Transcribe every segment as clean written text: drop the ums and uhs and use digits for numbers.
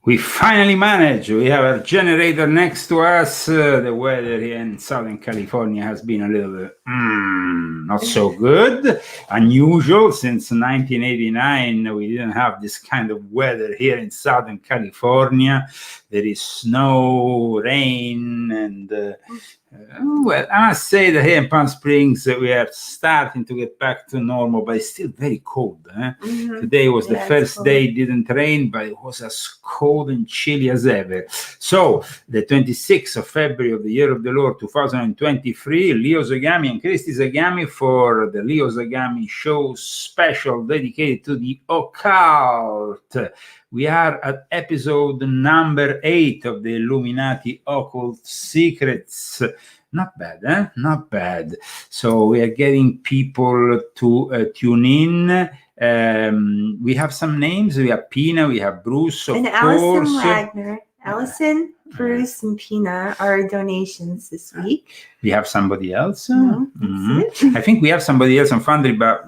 We finally managed. We have a generator next to us. The weather here in Southern California has been a little bit not so good. Unusual. Since 1989, we didn't have this kind of weather here in Southern California. There is snow, rain, and well, I must say that here in Palm Springs, we are starting to get back to normal, but it's still very cold. Today was the first day it didn't rain, but it was as cold and chilly as ever. So, the 26th of February of the year of the Lord 2023, Leo Zagami and Christy Zagami for the Leo Zagami show special dedicated to the occult. We are at episode number 8 of the Illuminati Occult Secrets. Not bad, eh? Not bad. So we are getting people to tune in. We have some names. We have Pina, we have Bruce, of and course. Allison Wagner. Allison, Bruce, and Pina are donations this week. We have somebody else? No, that's it. I think we have somebody else on Fundry, but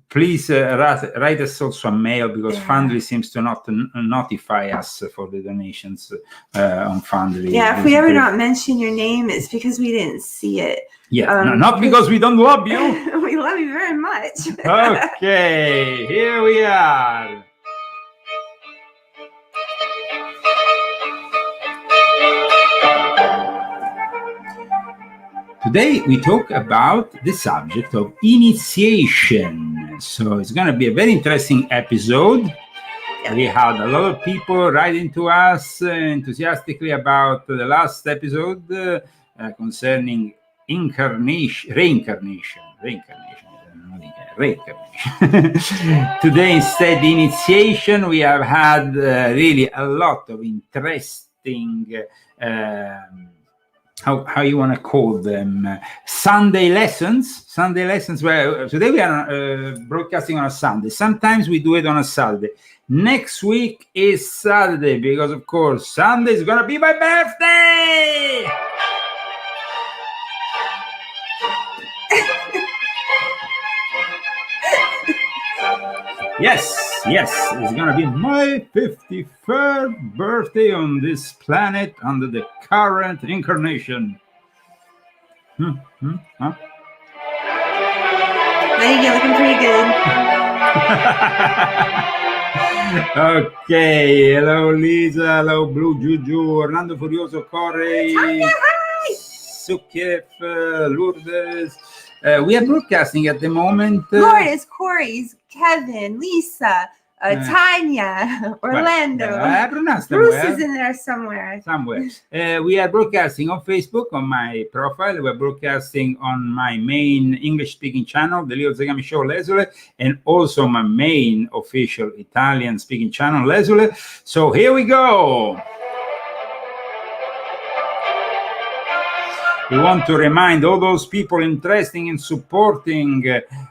please write us also a mail, because Fundry seems to not notify us for the donations on Fundry. Yeah, if we ever not mention your name, it's because we didn't see it. Yeah, no, not because we don't love you. We love you very much. Okay, here we are. Today we talk about the subject of initiation. So it's going to be a very interesting episode. We had a lot of people writing to us enthusiastically about the last episode concerning reincarnation. Today, instead, initiation, we have had really a lot of interesting how you want to call them, Sunday lessons. Where today we are broadcasting on a Sunday. Sometimes we do it on a Saturday. Next week is Saturday, because of course Sunday is gonna be my birthday. Yes, it's gonna be my 53rd birthday on this planet under the current incarnation. Huh? You're looking pretty good. Okay, hello Lisa, hello Blue Juju, Orlando Furioso, Corey, Sukif, Lourdes. We are broadcasting at the moment. Lourdes, Corey, Kevin, Lisa, Tanya, Orlando. I pronounced them Bruce well. is in there somewhere. We are broadcasting on Facebook, on my profile. We're broadcasting on my main English-speaking channel, the Leo Zagami Show, Lesole, and also my main official Italian-speaking channel, Lesole. So here we go. We want to remind all those people interested in supporting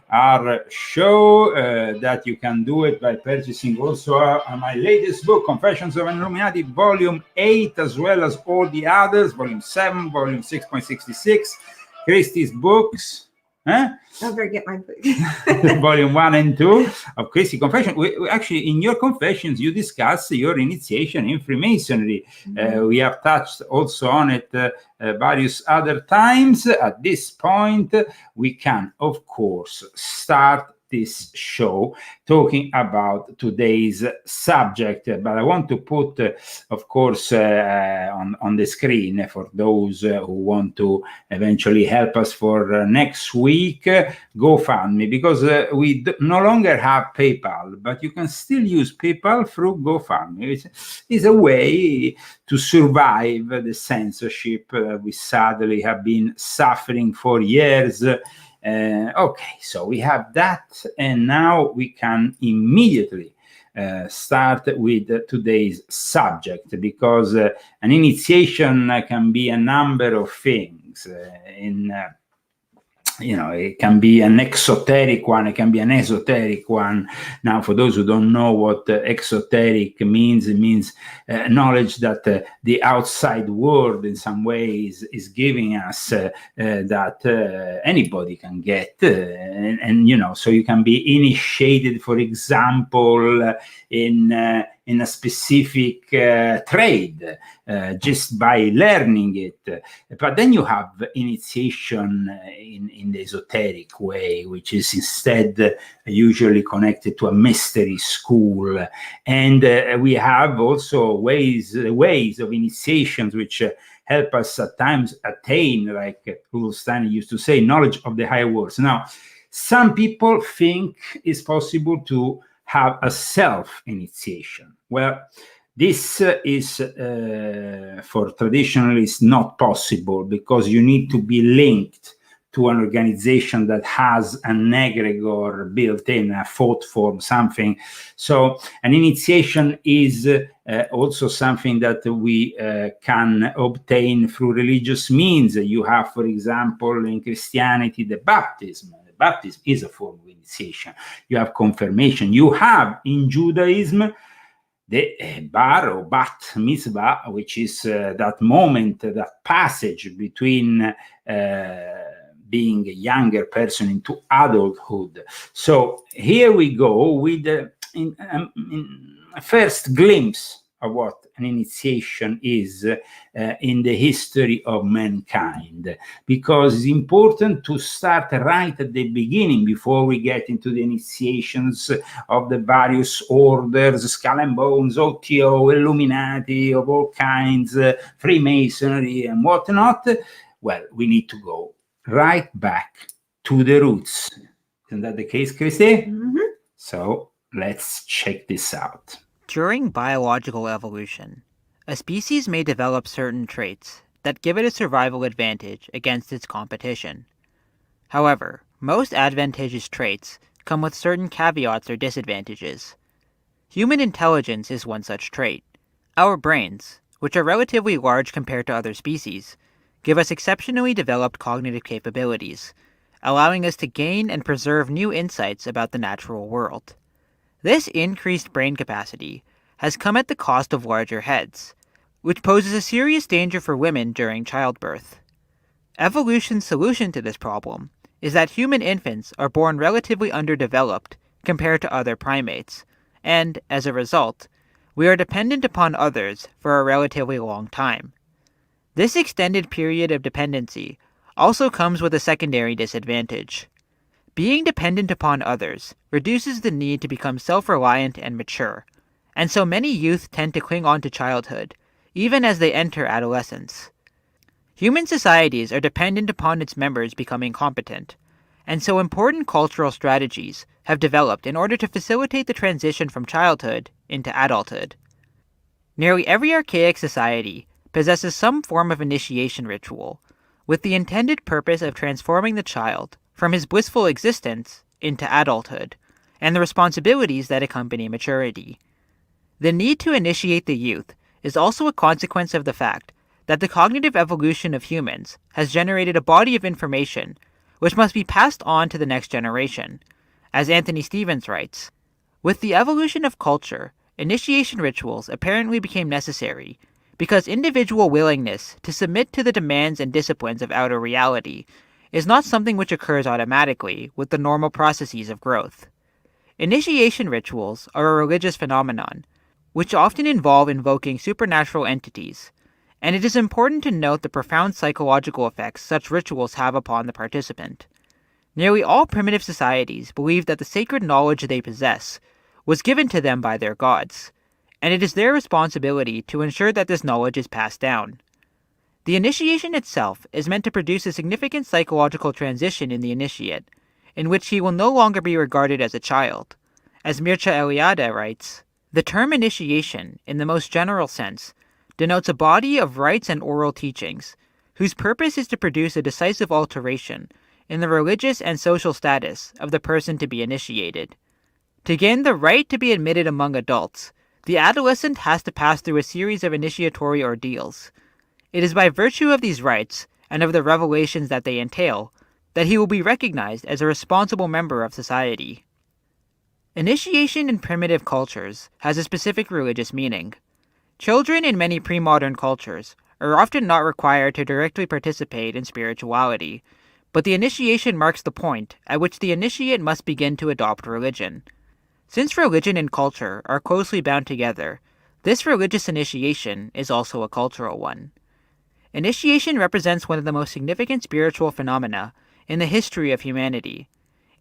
our show that you can do it by purchasing also my latest book, Confessions of an Illuminati, Volume 8, as well as all the others, Volume 7, Volume 6.66, Christie's books. Don't forget my book. Volume 1 and 2 of Christie Confession. We actually, in your confessions, you discuss your initiation in Freemasonry. We have touched also on it various other times. At this point, we can, of course, start this show talking about today's subject, but I want to put of course on the screen for those who want to eventually help us for next week, GoFundMe, because we no longer have PayPal, but you can still use PayPal through GoFundMe. It's a way to survive the censorship we sadly have been suffering for years. Okay, so we have that, and now we can immediately start with today's subject, because an initiation can be a number of things. It can be an exoteric one, it can be an esoteric one. Now, for those who don't know what exoteric means, it means knowledge that the outside world in some ways is giving us that anybody can get. So you can be initiated, for example, in in a specific trade just by learning it. But then you have initiation in the esoteric way, which is instead usually connected to a mystery school. And we have also ways of initiations which help us at times attain, like Rudolf Steiner used to say, knowledge of the higher worlds. Now, some people think it's possible to have a self-initiation. Well, this is, for traditionalists, not possible, because you need to be linked to an organization that has an egregor built in, a thought form, something. So an initiation is also something that we can obtain through religious means. You have, for example, in Christianity, the baptism. The baptism is a form of initiation. You have confirmation. You have in Judaism the bar or bat mitzvah, which is that moment, that passage between being a younger person into adulthood. So here we go with a first glimpse of what an initiation is in the history of mankind, because it's important to start right at the beginning before we get into the initiations of the various orders, Skull and Bones, OTO, Illuminati of all kinds, Freemasonry and whatnot. Well, we need to go right back to the roots. Isn't that the case, Christy? Mm-hmm. So let's check this out. During biological evolution, a species may develop certain traits that give it a survival advantage against its competition. However, most advantageous traits come with certain caveats or disadvantages. Human intelligence is one such trait. Our brains, which are relatively large compared to other species, give us exceptionally developed cognitive capabilities, allowing us to gain and preserve new insights about the natural world. This increased brain capacity has come at the cost of larger heads, which poses a serious danger for women during childbirth. Evolution's solution to this problem is that human infants are born relatively underdeveloped compared to other primates, and, as a result, we are dependent upon others for a relatively long time. This extended period of dependency also comes with a secondary disadvantage. Being dependent upon others reduces the need to become self-reliant and mature, and so many youth tend to cling on to childhood, even as they enter adolescence. Human societies are dependent upon its members becoming competent, and so important cultural strategies have developed in order to facilitate the transition from childhood into adulthood. Nearly every archaic society possesses some form of initiation ritual, with the intended purpose of transforming the child from his blissful existence into adulthood, and the responsibilities that accompany maturity. The need to initiate the youth is also a consequence of the fact that the cognitive evolution of humans has generated a body of information which must be passed on to the next generation. As Anthony Stevens writes, "With the evolution of culture, initiation rituals apparently became necessary because individual willingness to submit to the demands and disciplines of outer reality is not something which occurs automatically with the normal processes of growth. Initiation rituals are a religious phenomenon, which often involve invoking supernatural entities, and it is important to note the profound psychological effects such rituals have upon the participant. Nearly all primitive societies believe that the sacred knowledge they possess was given to them by their gods, and it is their responsibility to ensure that this knowledge is passed down. The initiation itself is meant to produce a significant psychological transition in the initiate, in which he will no longer be regarded as a child. As Mircea Eliade writes, "The term initiation, in the most general sense, denotes a body of rites and oral teachings, whose purpose is to produce a decisive alteration in the religious and social status of the person to be initiated. To gain the right to be admitted among adults, the adolescent has to pass through a series of initiatory ordeals. It is by virtue of these rites, and of the revelations that they entail, that he will be recognized as a responsible member of society." Initiation in primitive cultures has a specific religious meaning. Children in many pre-modern cultures are often not required to directly participate in spirituality, but the initiation marks the point at which the initiate must begin to adopt religion. Since religion and culture are closely bound together, this religious initiation is also a cultural one. Initiation represents one of the most significant spiritual phenomena in the history of humanity.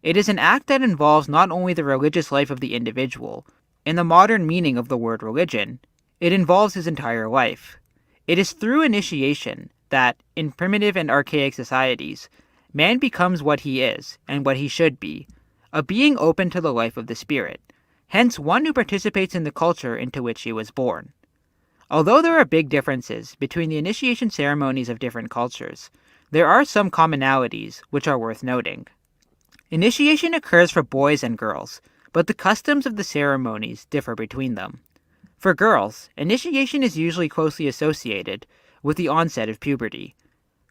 It is an act that involves not only the religious life of the individual. In the modern meaning of the word religion, it involves his entire life. It is through initiation that, in primitive and archaic societies, man becomes what he is and what he should be, a being open to the life of the spirit, hence one who participates in the culture into which he was born. Although there are big differences between the initiation ceremonies of different cultures, there are some commonalities which are worth noting. Initiation occurs for boys and girls, but the customs of the ceremonies differ between them. For girls, initiation is usually closely associated with the onset of puberty.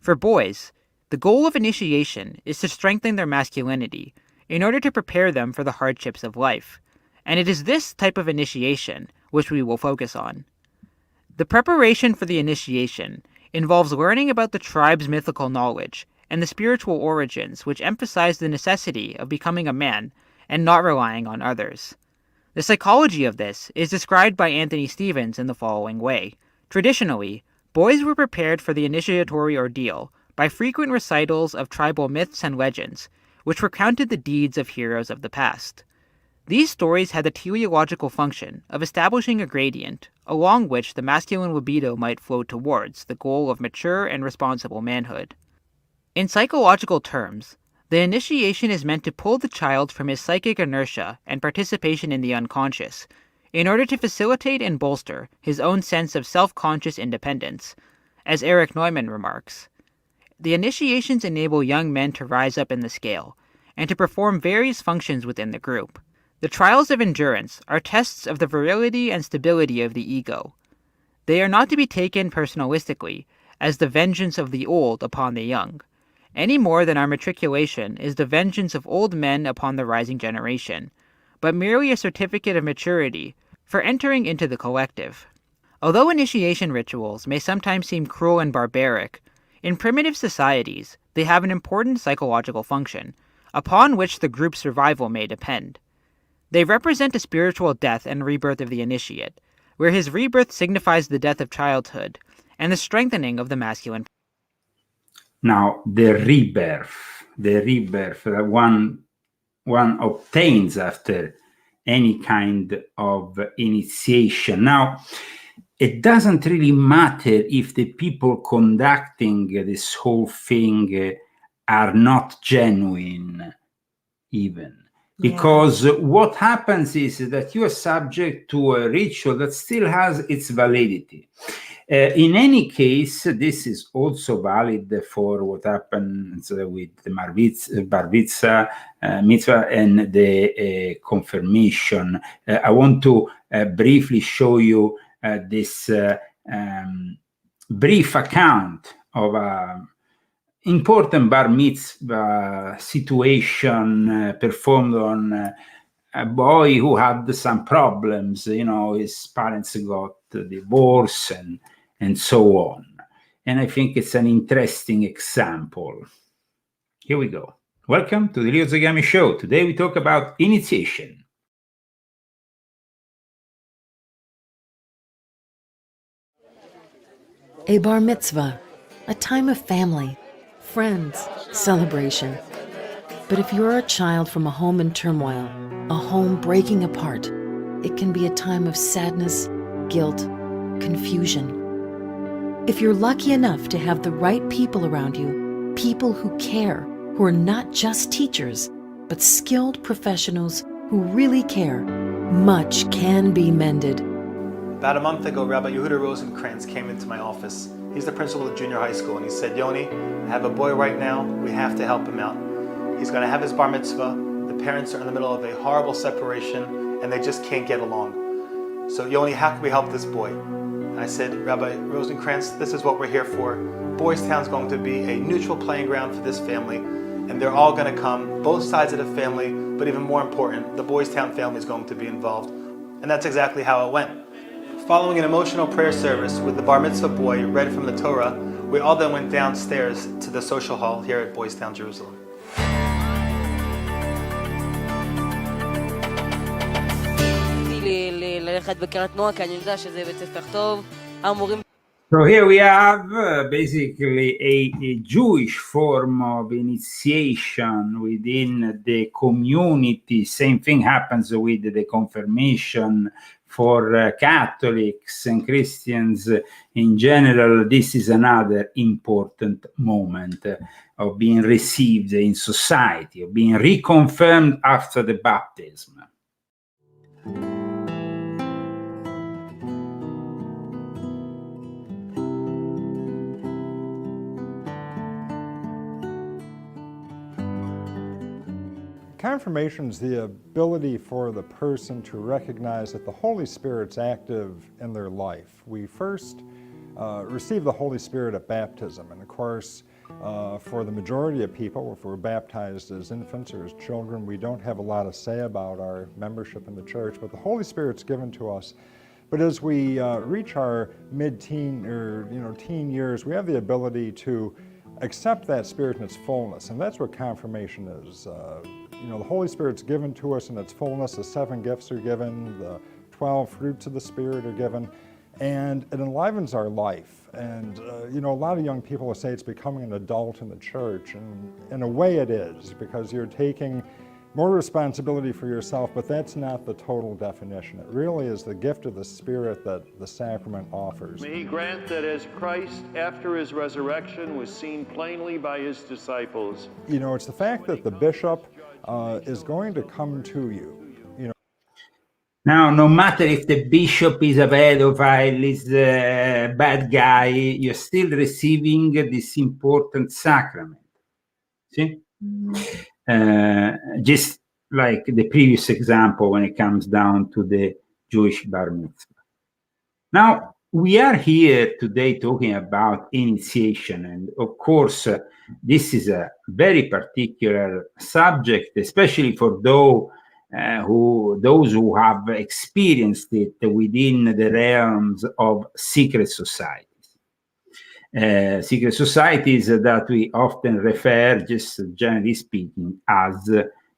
For boys, the goal of initiation is to strengthen their masculinity in order to prepare them for the hardships of life, and it is this type of initiation which we will focus on. The preparation for the initiation involves learning about the tribe's mythical knowledge and the spiritual origins which emphasize the necessity of becoming a man and not relying on others. The psychology of this is described by Anthony Stevens in the following way. Traditionally, boys were prepared for the initiatory ordeal by frequent recitals of tribal myths and legends, which recounted the deeds of heroes of the past. These stories had the teleological function of establishing a gradient along which the masculine libido might flow towards the goal of mature and responsible manhood. In psychological terms, the initiation is meant to pull the child from his psychic inertia and participation in the unconscious, in order to facilitate and bolster his own sense of self-conscious independence. As Erich Neumann remarks, the initiations enable young men to rise up in the scale, and to perform various functions within the group. The trials of endurance are tests of the virility and stability of the ego. They are not to be taken personalistically, as the vengeance of the old upon the young, any more than our matriculation is the vengeance of old men upon the rising generation, but merely a certificate of maturity for entering into the collective. Although initiation rituals may sometimes seem cruel and barbaric, in primitive societies they have an important psychological function, upon which the group's survival may depend. They represent a spiritual death and rebirth of the initiate, where his rebirth signifies the death of childhood and the strengthening of the masculine. Now, the rebirth that one obtains after any kind of initiation. Now, it doesn't really matter if the people conducting this whole thing are not genuine, even. Because what happens is that you are subject to a ritual that still has its validity. In any case, this is also valid for what happens with the bar mitzvah and the confirmation. I want to briefly show you this brief account of an important bar mitzvah situation performed on a boy who had some problems. You know, his parents got divorced and so on. And I think it's an interesting example. Here we go. Welcome to the Leo Zagami Show. Today we talk about initiation. A bar mitzvah, a time of family, friends, celebration. But if you're a child from a home in turmoil, a home breaking apart, it can be a time of sadness, guilt, confusion. If you're lucky enough to have the right people around you, people who care, who are not just teachers, but skilled professionals who really care, much can be mended. About a month ago, Rabbi Yehuda Rosenkranz came into my office. He's the principal of junior high school, and he said, Yoni, I have a boy right now. We have to help him out. He's going to have his bar mitzvah. The parents are in the middle of a horrible separation, and they just can't get along. So, Yoni, how can we help this boy? I said, Rabbi Rosenkranz, this is what we're here for. Boys Town's going to be a neutral playing ground for this family, and they're all going to come, both sides of the family, but even more important, the Boys Town family is going to be involved. And that's exactly how it went. Following an emotional prayer service with the bar mitzvah boy read from the Torah, we all then went downstairs to the social hall here at Boys Town, Jerusalem. ללכת בקריית נוער, כי אני יודע שזה בית ספר טוב. המורים... So here we have basically a Jewish form of initiation within the community. Same thing happens with the confirmation for Catholics and Christians in general. This is another important moment of being received in society, of being reconfirmed after the baptism. Confirmation is the ability for the person to recognize that the Holy Spirit's active in their life. We first receive the Holy Spirit at baptism, and of course, for the majority of people, if we're baptized as infants or as children, we don't have a lot to say about our membership in the church, but the Holy Spirit's given to us. But as we reach our mid-teen or teen years, we have the ability to accept that Spirit in its fullness, and that's what confirmation is. The Holy Spirit's given to us in its fullness. The 7 gifts are given, the 12 fruits of the Spirit are given, and it enlivens our life. And a lot of young people will say it's becoming an adult in the church, and in a way it is, because you're taking more responsibility for yourself, but that's not the total definition. It really is the gift of the Spirit that the sacrament offers. May He grant that as Christ, after His resurrection, was seen plainly by His disciples. It's the fact that the bishop is going to come to you. Now, no matter if the bishop is a pedophile, is a bad guy, you're still receiving this important sacrament. See? Just like the previous example when it comes down to the Jewish bar mitzvah. Now, we are here today talking about initiation, and of course, this is a very particular subject, especially for those who have experienced it within the realms of secret societies. Secret societies that we often refer, just generally speaking, as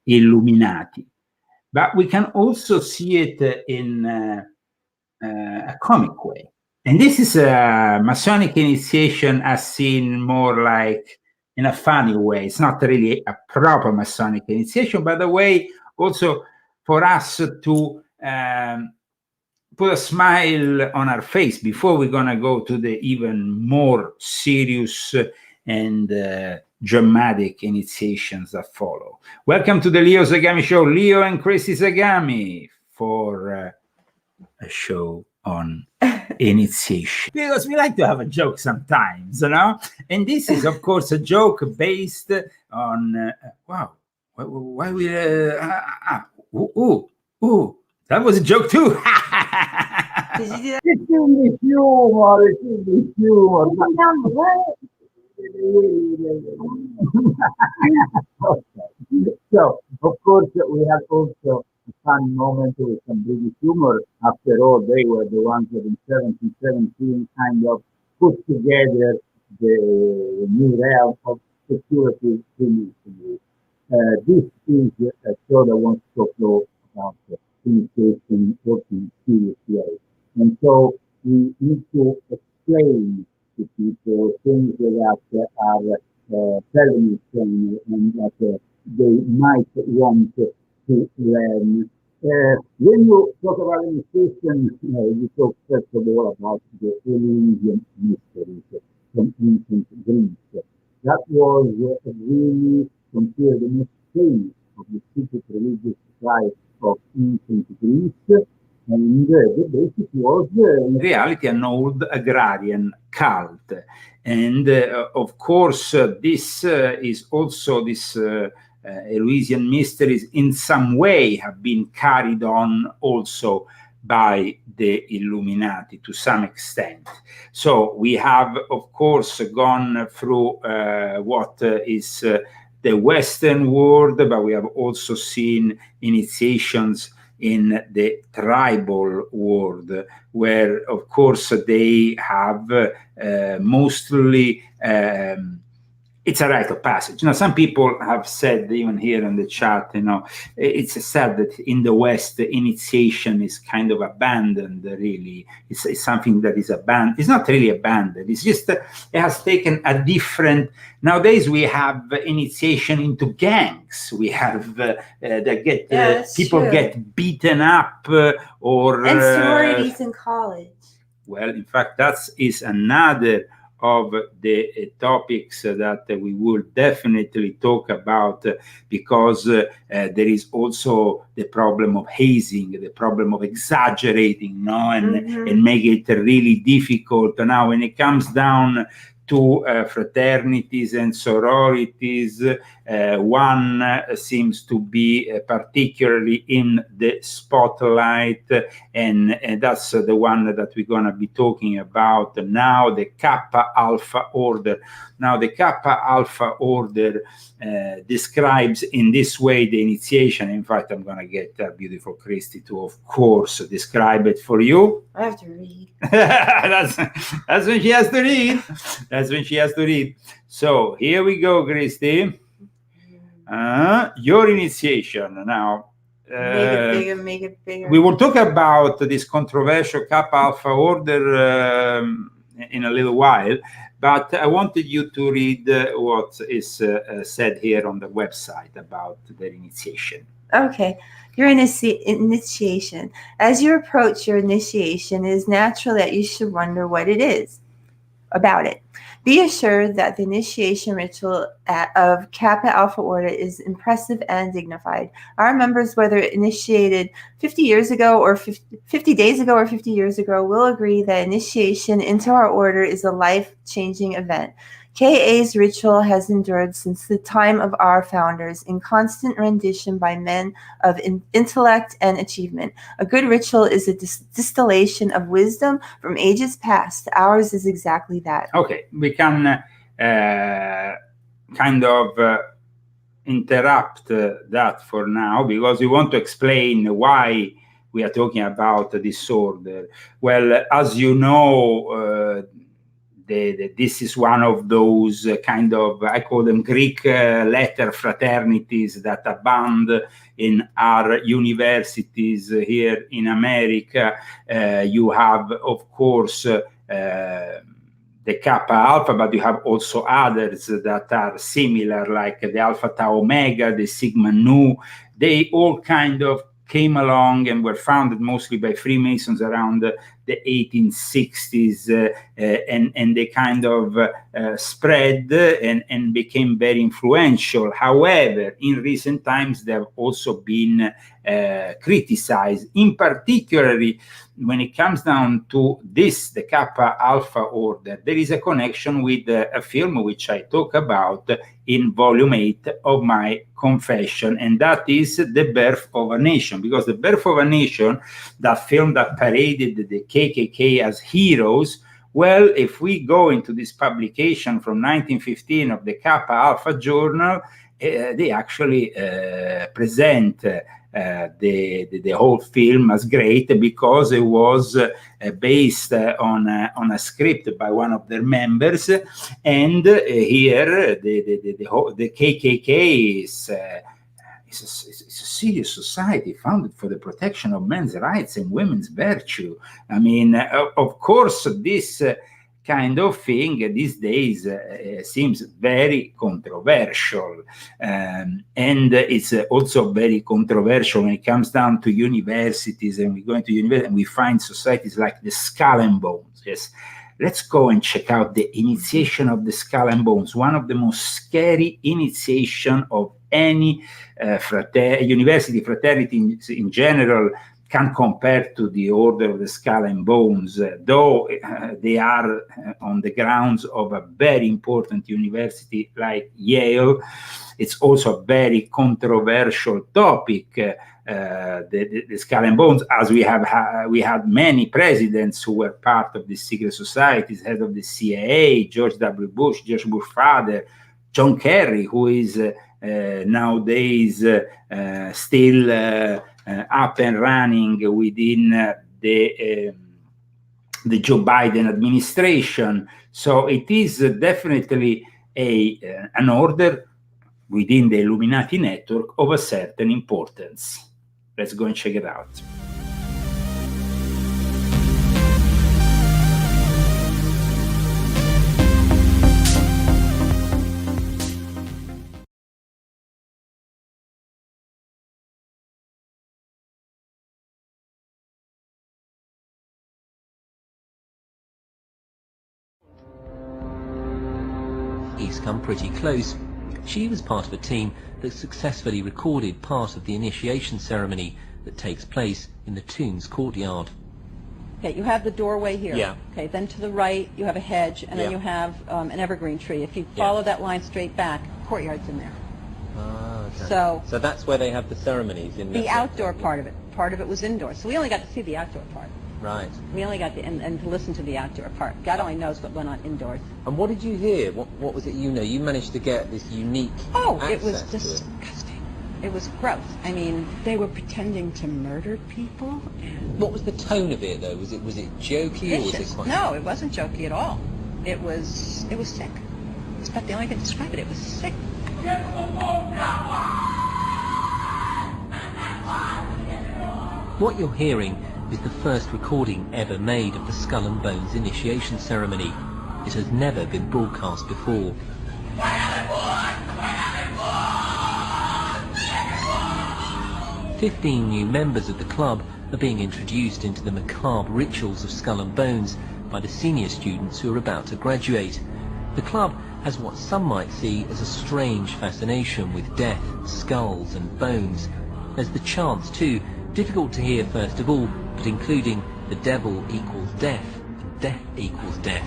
Illuminati. But we can also see it in a comic way. And this is a Masonic initiation as seen more like in a funny way. It's not really a proper Masonic initiation, but a way also for us to put a smile on our face before we're going to go to the even more serious and dramatic initiations that follow. Welcome to the Leo Zagami Show. Leo and Chrissy Zagami for a show on initiation. Because we like to have a joke sometimes, And this is, of course, a joke based on, wow, why we, that was a joke too. Did you do that? It's in the humor, it's in the humor. Down the way. Okay. So, of course, we had also a fun moment with some British humor. After all, they were the ones that in 1717 kind of put together the new realm of security in Italy. This is a show that wants to talk about initiation working seriously. And so we need to explain to people things that are Fellini and that they might want to learn. When you talk about initiation, you talk first of all about the Fellini mysteries from ancient Greece. That was really considered the most famous of the secret religious life of ancient Greece. And the basis was in reality an old agrarian cult. And of course, this is also this Eleusinian mysteries in some way have been carried on also by the Illuminati to some extent. So we have, of course, gone through what is the Western world, but we have also seen initiations in the tribal world, where, of course, they have mostly it's a rite of passage. Now, some people have said, even here in the chat, it's said that in the West, the initiation is kind of abandoned, really. It's something that is abandoned. It's not really abandoned. It's just, it has taken a different, nowadays we have initiation into gangs. We have, people true. get beaten up or... And sororities in college. Well, in fact, that is another of the topics that we will definitely talk about, because there is also the problem of hazing, the problem of exaggerating, and make it really difficult. Now, when it comes down to fraternities and sororities, one seems to be particularly in the spotlight, and that's the one that we're going to be talking about now, the Kappa Alpha Order. Now, the Kappa Alpha Order describes in this way the initiation. In fact, I'm going to get beautiful Christy to, of course, describe it for you. I have to read. that's when she has to read. That's when she has to read. So here we go, Christy. Your initiation. Now, Make it bigger. we will talk about this controversial Kappa Alpha Order in a little while, but I wanted you to read what is said here on the website about the initiation. Okay. Your initiation. As you approach your initiation, it is natural that you should wonder what it is about it. Be assured that the initiation ritual of Kappa Alpha Order is impressive and dignified. Our members, whether initiated 50 years ago or 50 days ago or 50 years ago, will agree that initiation into our order is a life-changing event. KA's ritual has endured since the time of our founders in constant rendition by men of intellect and achievement. A good ritual is a distillation of wisdom from ages past. Ours is exactly that. Okay, we can kind of interrupt that for now, because we want to explain why we are talking about this order. Well, as you know, this is one of those kind of, I call them Greek letter fraternities that abound in our universities here in America. You have, of course, the Kappa Alpha, but you have also others that are similar, like the Alpha Tau Omega, the Sigma Nu. They all kind of came along and were founded mostly by Freemasons around the 1860s, and they kind of spread and became very influential. However, in recent times, they have also been criticized, in particularly when it comes down to this, the Kappa Alpha Order. There is a connection with a film which I talk about in volume 8 of my confession, and that is The Birth of a Nation. Because The Birth of a Nation, that film that paraded the KKK as heroes, well, if we go into this publication from 1915 of the Kappa Alpha Journal, they actually present the whole film as great, because it was based on a script by one of their members, and here the KKK is a serious society founded for the protection of men's rights and women's virtue. I mean, of course, this kind of thing these days seems very controversial, and it's also very controversial when it comes down to universities, and we go into university and we find societies like the Skull and Bones. Yes, let's go and check out the initiation of the Skull and Bones, one of the most scary initiation of any university fraternity in general can compare to the Order of the Skull and Bones, though they are on the grounds of a very important university like Yale. It's also a very controversial topic, the Skull and Bones, as we had many presidents who were part of the secret societies, head of the CIA, George W. Bush, George Bush father, John Kerry, who is nowadays still up and running within the Joe Biden administration. So it is definitely an order within the Illuminati network of a certain importance. Let's go and check it out. He's come pretty close. She was part of a team that successfully recorded part of the initiation ceremony that takes place in the tomb's courtyard. Okay, you have the doorway here. Yeah. Okay, then to the right you have a hedge, and then Yeah. you have an evergreen tree. If you follow that line straight back, courtyard's in there. Ah, okay. So that's where they have the ceremonies in the outdoor part of it. Part of it was indoors. So we only got to see the outdoor part. Right. We only got to, and to listen to the outdoor part. God only knows what went on indoors. And what did you hear? What was it you know? You managed to get this unique It was access to it. disgusting. It was gross. I mean, they were pretending to murder people. What was the tone of it though? Was it jokey or was it Vicious. quite... No, it wasn't jokey at all. It was sick. It's about the only way to describe it. It was sick. What you're hearing is the first recording ever made of the Skull and Bones initiation ceremony. It has never been broadcast before. 15 new members of the club are being introduced into the macabre rituals of Skull and Bones by the senior students who are about to graduate. The club has what some might see as a strange fascination with death, skulls and bones. There's the chants too, difficult to hear first of all, but including the devil equals death, death equals death.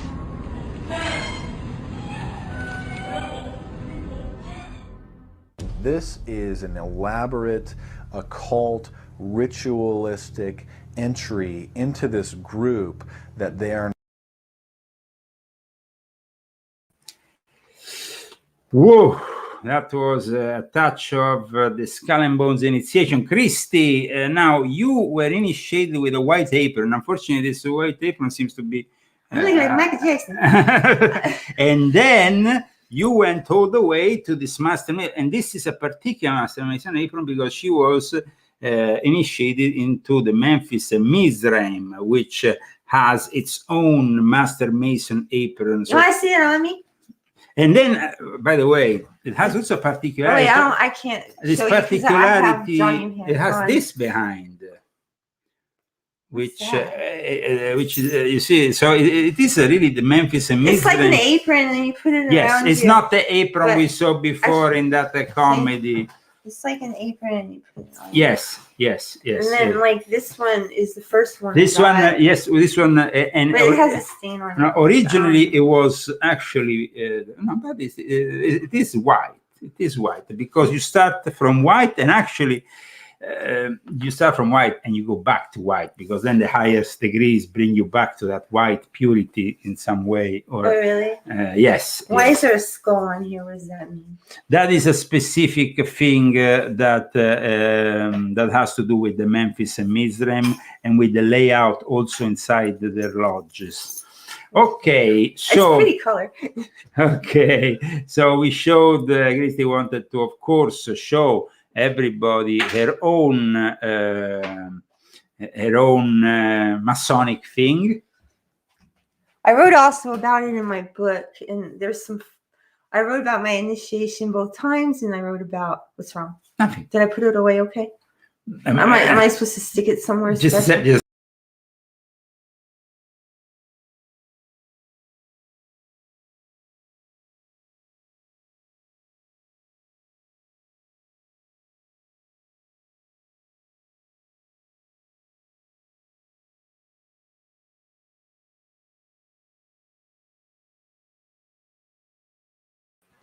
This is an elaborate, occult, ritualistic entry into this group that they are. Whoa, that was a touch of the Skull and Bones initiation. Christy, now you were initiated with a white apron. Unfortunately, this white apron seems to be... Really like Michael Jackson. And then you went all the way to this Master Mason. And this is a particular Master Mason apron because she was initiated into the Memphis Mizraim, which has its own Master Mason apron. You want to see it on me? And then, by the way, it has also a particularity. Oh, wait, I can't. This show you 'cause particularity, I have jogging pants it has on. this behind, which you see. So it is really the Memphis and It's like Mizraim. an apron, and you put it Yes, around it's you. not the apron But we saw before in that comedy. It's like an apron, and you put it on. Yes. And then, like, this one is the first one. This I one, got. yes, this one, and But it has a stain on no, it. originally it was actually no, but it is white. It is white because you start from white, and actually you start from white and you go back to white because then the highest degrees bring you back to that white purity in some way. Or Oh, really? yes. Why yes. is there a skull on here? What does that mean? That is a specific thing that has to do with the Memphis and Mizraim and with the layout also inside their lodges. Okay, so It's pretty color. okay, so we showed. Christy wanted to, of course, show everybody her own Masonic thing. I wrote also about it in my book, and there's some. I wrote about my initiation both times, and I wrote about what's wrong. Nothing. Did I put it away? Okay. Am I supposed to stick it somewhere special? Just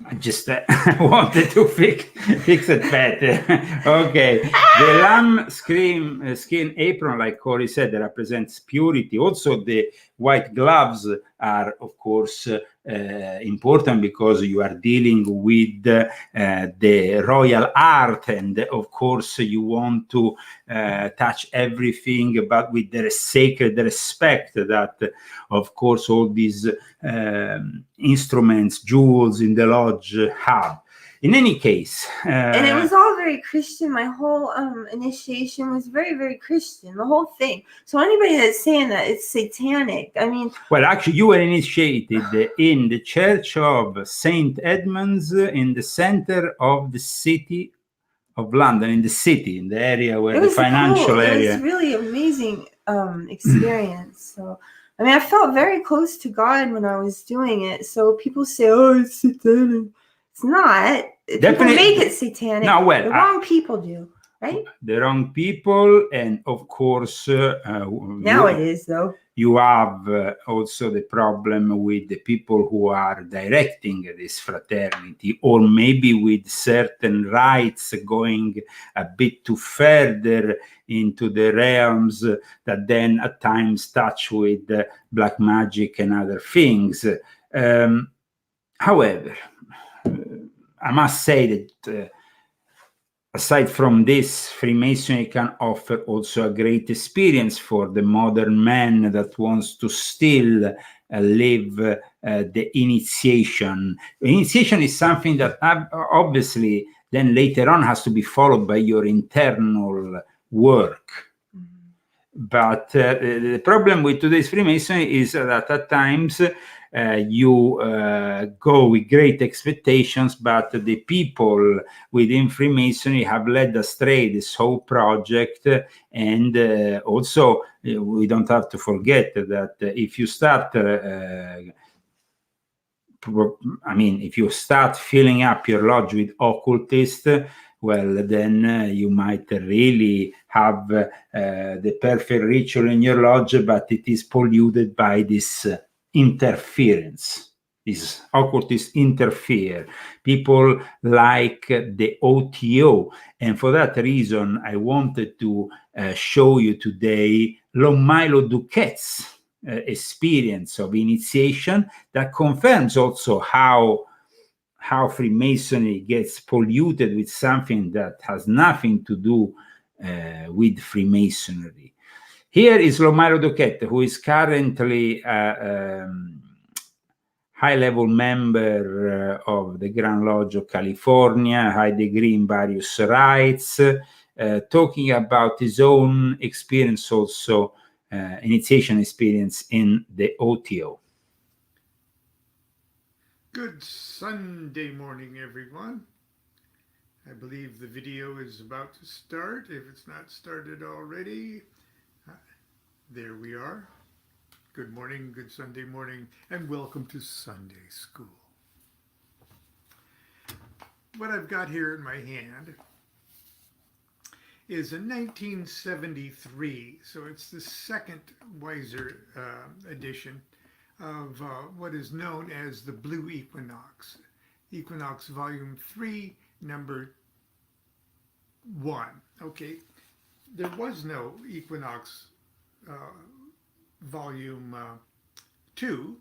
I just wanted to fix it better. Okay, The lamb skin apron, like Corey said, represents purity. Also, the white gloves are, of course, important because you are dealing with the royal art, and of course you want to touch everything, but with the sacred respect that, of course, all these instruments, jewels in the lodge have. In any case, and it was all very Christian. My whole initiation was very, very Christian, the whole thing. So anybody that's saying that it's satanic, I mean... Well, actually, you were initiated in the Church of St. Edmunds in the center of the city of London, in the area where the financial area... It was really amazing experience. So, I mean, I felt very close to God when I was doing it. So people say, oh, it's satanic. It's not. Definitely, people make it satanic. No, well, the wrong people do, right? The wrong people, and of course, now it is though. You have also the problem with the people who are directing this fraternity, or maybe with certain rites going a bit too further into the realms that then at times touch with black magic and other things. However, I must say that aside from this, Freemasonry can offer also a great experience for the modern man that wants to still live the initiation. Initiation is something that obviously then later on has to be followed by your internal work. But the problem with today's Freemasonry is that at times you go with great expectations, but the people within Freemasonry have led astray this whole project. And also, we don't have to forget that if you start if you start filling up your lodge with occultists, well, then you might really have the perfect ritual in your lodge, but it is polluted by this interference. These occultists interfere. People like the OTO. And for that reason, I wanted to show you today Milo Duquette's experience of initiation that confirms also how Freemasonry gets polluted with something that has nothing to do with Freemasonry. Here is Milo Duquette, who is currently a high-level member of the Grand Lodge of California, high degree in various rites, talking about his own experience also, initiation experience in the OTO. Good Sunday morning, everyone. I believe the video is about to start. If it's not started already, there we are. Good morning, good Sunday morning, and welcome to Sunday School. What I've got here in my hand is a 1973, so it's the second Weiser edition of what is known as the Blue Equinox. Equinox Volume 3, Number 1. Okay, there was no Equinox Volume 2.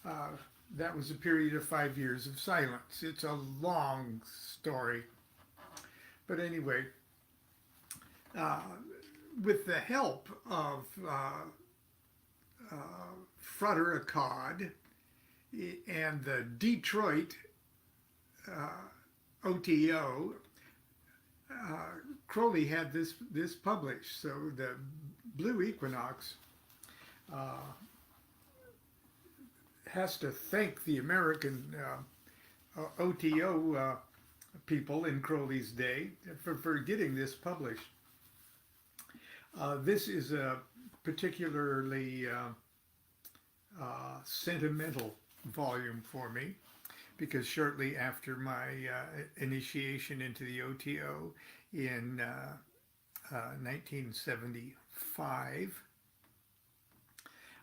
That was a period of 5 years of silence. It's a long story. But anyway, with the help of Frater Akkad and the Detroit OTO, Crowley had this published. So the Blue Equinox has to thank the American OTO people in Crowley's day for getting this published. This is a particularly sentimental volume for me, because shortly after my initiation into the OTO in 1975,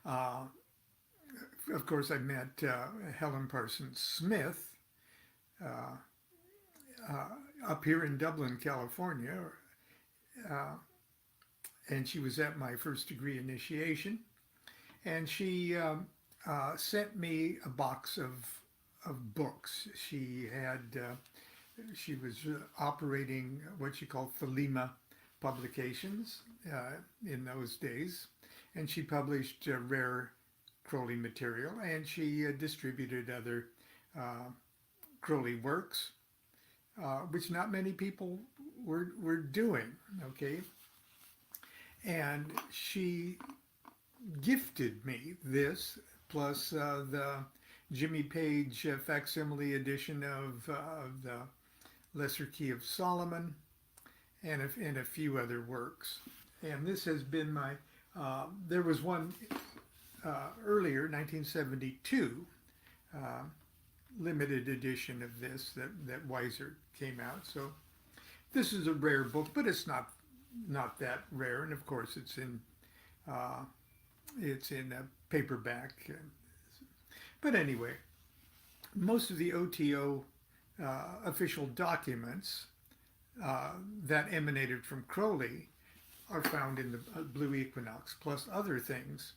of course, I met Helen Parsons Smith up here in Dublin, California, and she was at my first degree initiation, and she sent me a box of books. She was operating what she called Thelema Publications in those days, and she published rare Crowley material, and she distributed other Crowley works, which not many people were doing, okay? And she gifted me this, plus the Jimmy Page facsimile edition of the Lesser Key of Solomon, and a few other works. And this has been my, there was one earlier, 1972, limited edition of this that Weiser came out. So this is a rare book, but it's not that rare. And of course, it's in a paperback. But anyway, most of the OTO official documents that emanated from Crowley are found in the Blue Equinox, plus other things.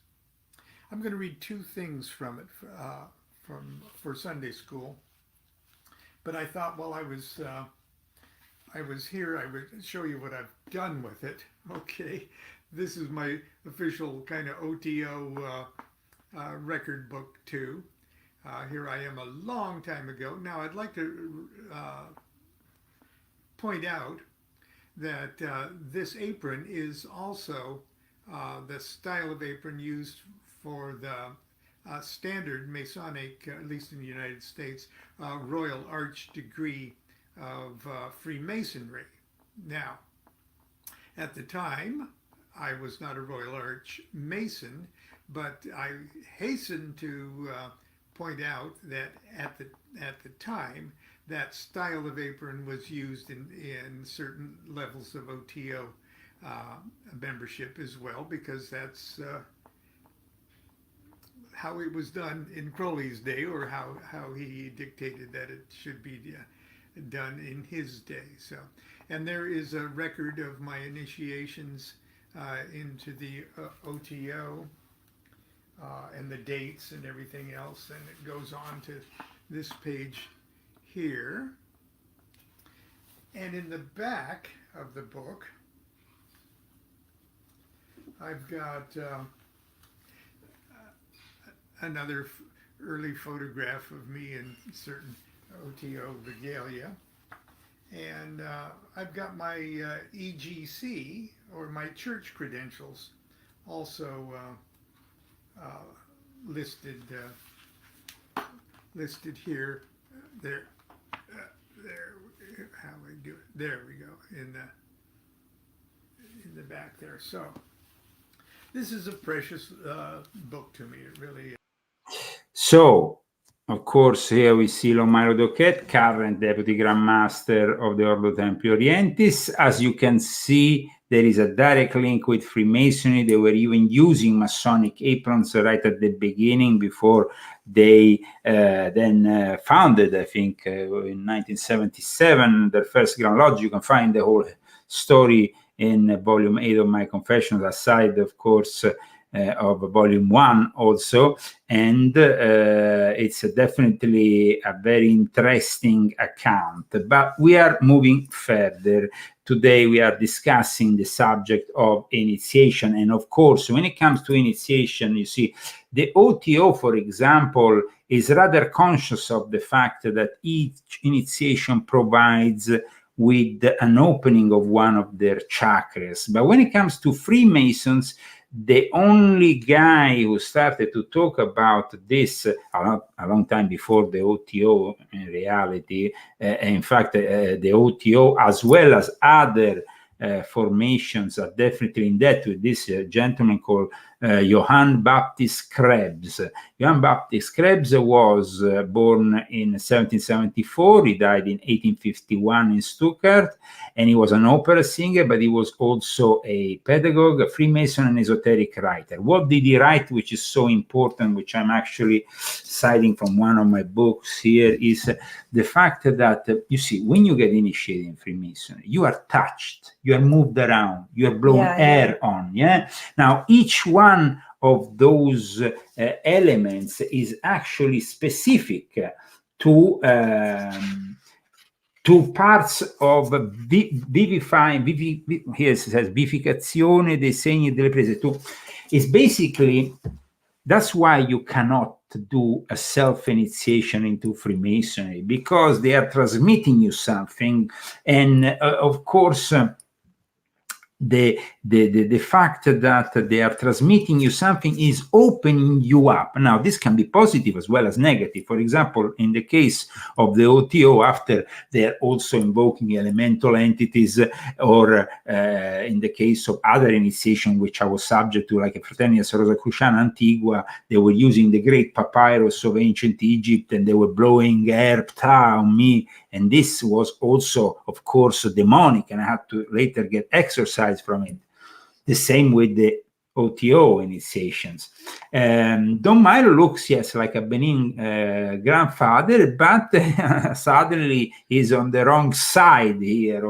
I'm going to read two things from it for Sunday school. But I thought while I was here, I would show you what I've done with it. Okay, this is my official kind of OTO record book too. Here I am a long time ago. Now I'd like to point out that this apron is also the style of apron used for the standard Masonic, at least in the United States, Royal Arch degree of Freemasonry. Now, at the time, I was not a Royal Arch Mason, but I hasten to point out that at the time, that style of apron was used in certain levels of OTO membership as well, because that's how it was done in Crowley's day, or how he dictated that it should be done in his day. So, and there is a record of my initiations into the OTO and the dates and everything else, and it goes on to this page here. And in the back of the book, I've got another early photograph of me in certain OTO regalia. And I've got my EGC, or my church credentials, also listed here. There, how we do it? There we go, in the back there. So this is a precious book to me. It really is. So, of course, here we see Lomairo Doquet, current Deputy Grand Master of the Ordo Templi Orientis. As you can see, there is a direct link with Freemasonry. They were even using Masonic aprons right at the beginning, before they then founded, I think, in 1977, their first Grand Lodge. You can find the whole story in volume 8 of my Confessions, aside, of course, of volume 1 also. And it's definitely a very interesting account. But we are moving further. Today we are discussing the subject of initiation. And of course, when it comes to initiation, you see, the OTO, for example, is rather conscious of the fact that each initiation provides with an opening of one of their chakras. But when it comes to Freemasons, the only guy who started to talk about this a long time before the OTO, in reality, in fact, the OTO, as well as other formations, are definitely in debt with this gentleman called Johann Baptist Krebs. Johann Baptist Krebs was born in 1774. He died in 1851 in Stuttgart, and he was an opera singer, but he was also a pedagogue, a Freemason, and esoteric writer. What did he write, which is so important, which I'm actually citing from one of my books here, is the fact that, you see, when you get initiated in Freemasonry, you are touched. you are moved around, you are blown Yeah, air on. Yeah. Now, each one of those elements is actually specific to parts of vivifying, here it says vivificazione dei segni e delle prese. It's basically, that's why you cannot do a self-initiation into Freemasonry, because they are transmitting you something, and of course, the fact that they are transmitting you something is opening you up. Now, this can be positive as well as negative. For example, in the case of the OTO, after they are also invoking elemental entities, or in the case of other initiation which I was subject to, like a Fraternitas Rosicruciana Antigua, they were using the great papyrus of ancient Egypt, and they were blowing air ptah on me, and this was also, of course, demonic, and I had to later get exorcised from it. The same with the OTO initiations. Don Milo looks, yes, like a benign grandfather, but suddenly he's on the wrong side here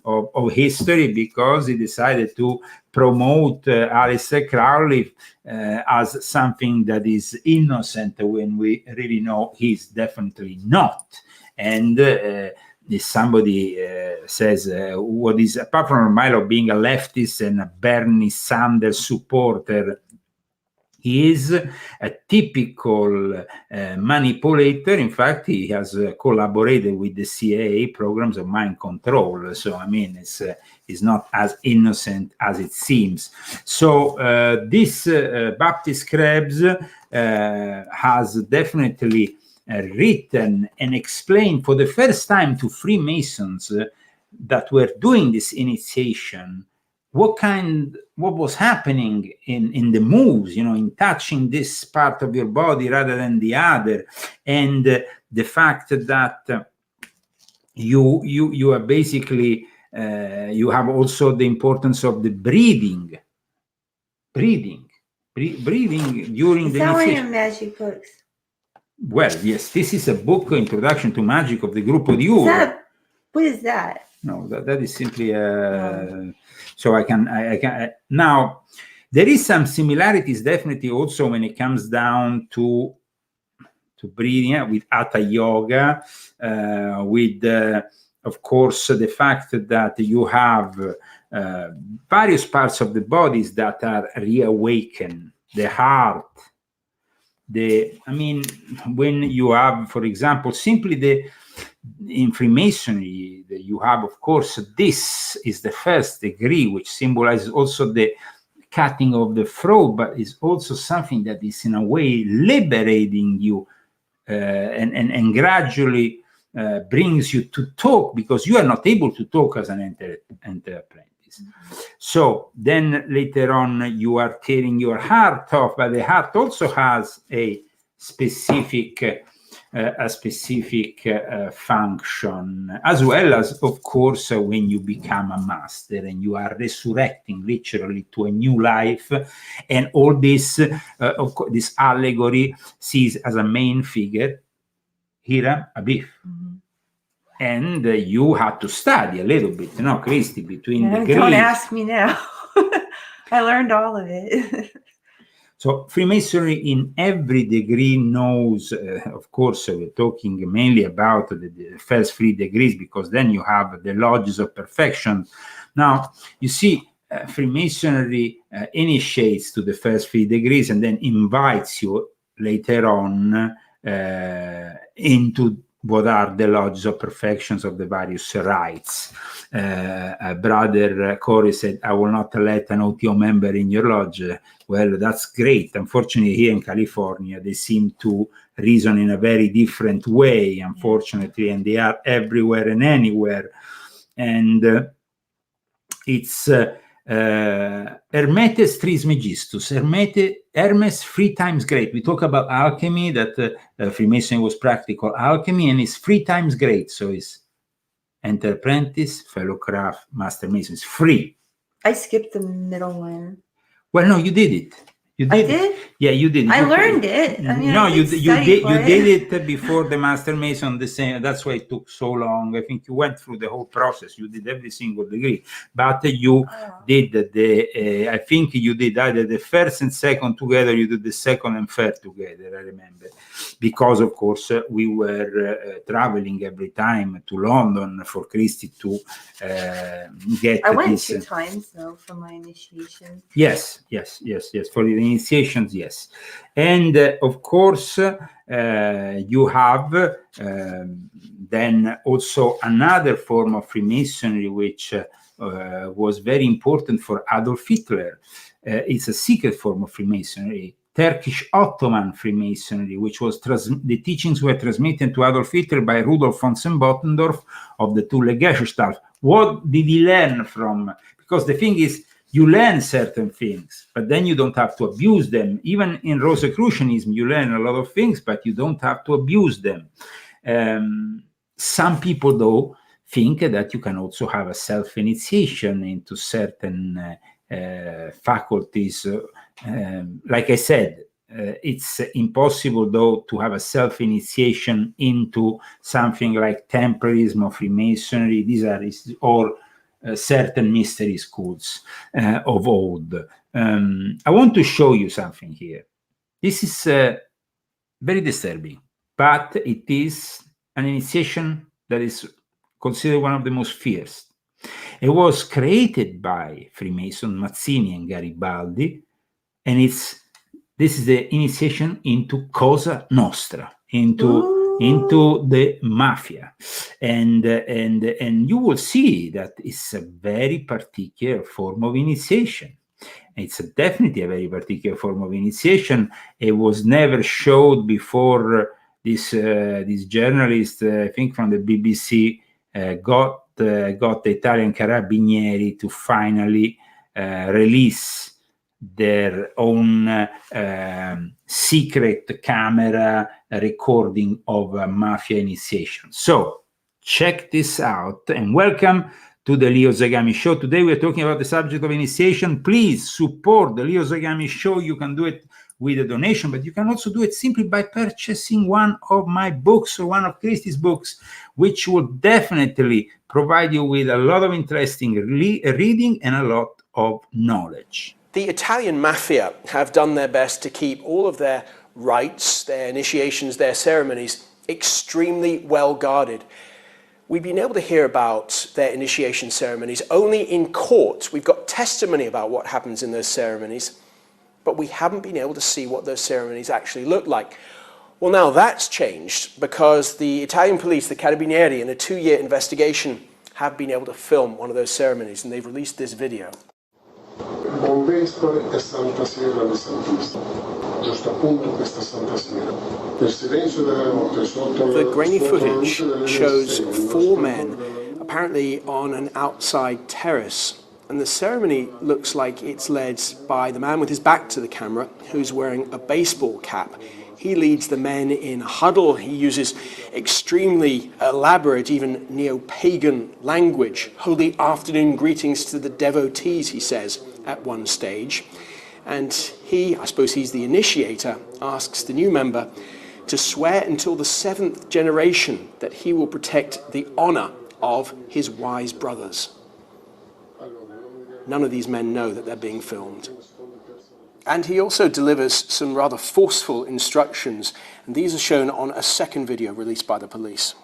of history, because he decided to promote Aleister Crowley as something that is innocent, when we really know he's definitely not. And if somebody says what is, apart from Milo being a leftist and a Bernie Sanders supporter, he is a typical manipulator. In fact, he has collaborated with the CIA programs of mind control. So, I mean, it's not as innocent as it seems. So this Baptist Krebs has definitely written and explained for the first time to Freemasons that were doing this initiation what was happening in the moves, in touching this part of your body rather than the other, and the fact that you are basically you have also the importance of the breathing during Is the that one of your initiation. magic books? Well, yes, this is a book, Introduction to Magic of the Gruppo di Uro. What is that? No, that is simply so I can now there is some similarities definitely also when it comes down to breathing, with Hatha Yoga, with of course the fact that you have various parts of the bodies that are reawakened, the heart. When you have, for example, simply in Freemasonry, you have, of course, this is the first degree, which symbolizes also the cutting of the throat, but is also something that is in a way liberating you and gradually brings you to talk, because you are not able to talk as an enter apprentice. So then later on you are tearing your heart off, but the heart also has a specific function, as well as, of course, when you become a master and you are resurrecting literally to a new life, and all this, of course, this allegory sees as a main figure Hiram Abiff. And you had to study a little bit, Christy, between the degrees. Don't ask me now. I learned all of it. So Freemasonry in every degree knows, of course, we're talking mainly about the first 3 degrees, because then you have the lodges of perfection. Now, you see, Freemasonry initiates to the first 3 degrees and then invites you later on into what are the lodges of perfections of the various rites. Brother Corey said, I will not let an OTO member in your lodge. Well, that's great. Unfortunately, here in California, they seem to reason in a very different way, unfortunately, and they are everywhere and anywhere. And it's Hermetes Trismegistus, Hermes 3 times great. We talk about alchemy, that Freemasonry was practical alchemy, and it's 3 times great. So it's enter apprentice, fellow craft, master mason. It's free. I skipped the middle one. Well, no, you did it. You I did? Yeah, you did. I learned it. I mean, no, I you did did it before the Master Mason. The same. That's why it took so long. I think you went through the whole process. You did every single degree, but you did the. I think you did either the first and second together. You did the second and third together. I remember, because of course we were traveling every time to London for Christy to get. I went this, 2 times though for my initiation. Yes. For the initiations, yes. And of course, you have then also another form of Freemasonry, which was very important for Adolf Hitler. It's a secret form of Freemasonry, Turkish Ottoman Freemasonry, which was the teachings were transmitted to Adolf Hitler by Rudolf von Sembotendorf of the Thule Gesellschaft. What did he learn from? Because the thing is, you learn certain things, but then you don't have to abuse them. Even in Rosicrucianism, you learn a lot of things, but you don't have to abuse them. Some people, though, think that you can also have a self-initiation into certain faculties. Like I said, it's impossible, though, to have a self-initiation into something like Templarism or Freemasonry. These are or certain mystery schools of old. I want to show you something here. This is very disturbing, but it is an initiation that is considered one of the most fierce. It was created by Freemason Mazzini and Garibaldi, and this is the initiation into Cosa Nostra, into the mafia, and you will see that it's a very particular form of initiation. It's definitely a very particular form of initiation. It was never showed before. This journalist, I think from the BBC, got the Italian Carabinieri to finally release their own secret camera recording of a mafia initiation. So check this out, and welcome to the Leo Zagami Show. Today we're talking about the subject of initiation. Please support the Leo Zagami Show. You can do it with a donation, but you can also do it simply by purchasing one of my books or one of Christy's books, which will definitely provide you with a lot of interesting reading and a lot of knowledge. The Italian mafia have done their best to keep all of their rites, their initiations, their ceremonies extremely well guarded. We've been able to hear about their initiation ceremonies only in court. We've got testimony about what happens in those ceremonies, but we haven't been able to see what those ceremonies actually look like. Well, now that's changed because the Italian police, the Carabinieri, in a 2-year investigation, have been able to film one of those ceremonies, and they've released this video. The grainy footage shows 4 men apparently on an outside terrace, and the ceremony looks like it's led by the man with his back to the camera, who's wearing a baseball cap. He leads the men in a huddle. He uses extremely elaborate, even neo-pagan language. Holy afternoon greetings to the devotees, he says at one stage. And he, I suppose he's the initiator, asks the new member to swear until the 7th generation that he will protect the honor of his wise brothers. None of these men know that they're being filmed. And he also delivers some rather forceful instructions, and these are shown on a second video released by the police.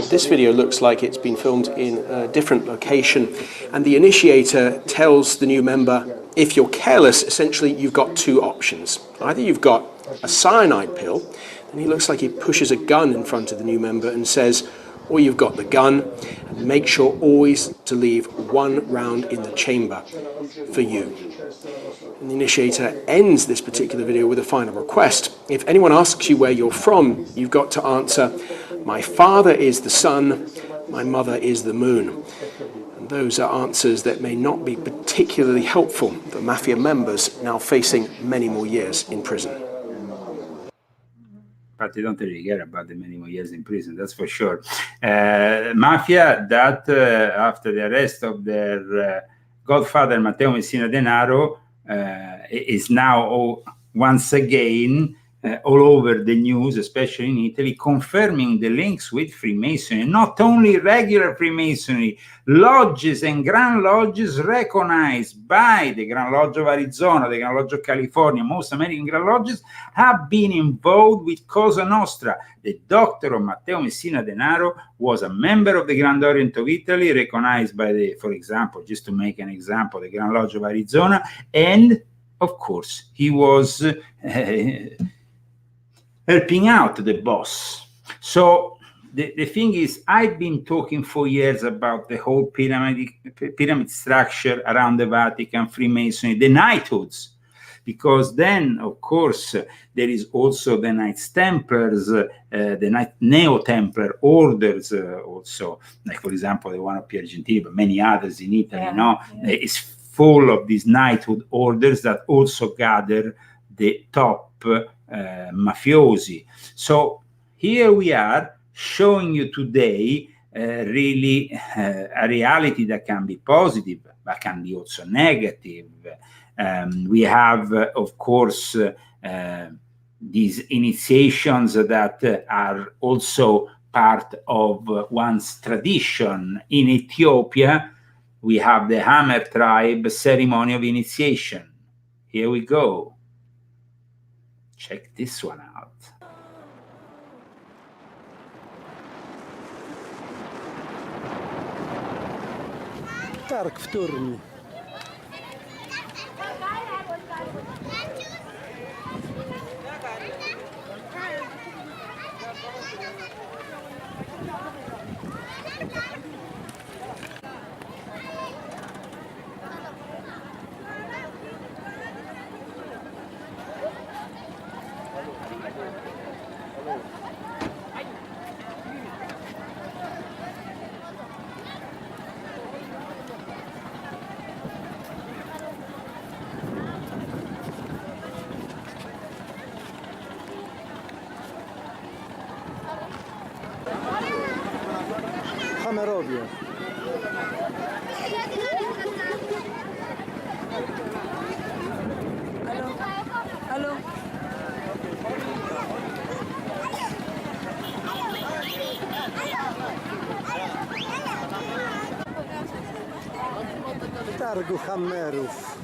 This video looks like it's been filmed in a different location, and the initiator tells the new member, if you're careless, essentially you've got 2 options. Either you've got a cyanide pill, and he looks like he pushes a gun in front of the new member and says, or you've got the gun, and make sure always to leave 1 round in the chamber for you. And the initiator ends this particular video with a final request. If anyone asks you where you're from, you've got to answer, my father is the sun, my mother is the moon. And those are answers that may not be particularly helpful for mafia members now facing many more years in prison. but they don't really care about the many more years in prison, that's for sure. Mafia that, after the arrest of their godfather, Matteo Messina Denaro, is now once again all over the news, especially in Italy, confirming the links with Freemasonry. Not only regular Freemasonry, lodges and Grand Lodges recognized by the Grand Lodge of Arizona, the Grand Lodge of California, most American Grand Lodges have been involved with Cosa Nostra. The doctor of Matteo Messina Denaro was a member of the Grand Orient of Italy, recognized by the, for example, just to make an example, the Grand Lodge of Arizona, and of course, he was helping out the boss. So the thing is, I've been talking for years about the whole pyramid structure around the Vatican, Freemasonry, the knighthoods, because then, of course, there is also the Knights Templars, the Neo-Templar orders also, like, for example, the one of Pier Gentili, but many others in Italy, is full of these knighthood orders that also gather the top mafiosi. So here we are showing you today really a reality that can be positive, but can be also negative. We have, of course, these initiations that are also part of one's tradition. In Ethiopia, we have the Hammer tribe ceremony of initiation. Here we go. Check this one out. Targ wtórny. Hamerowie. Halo. Targu Hammerów.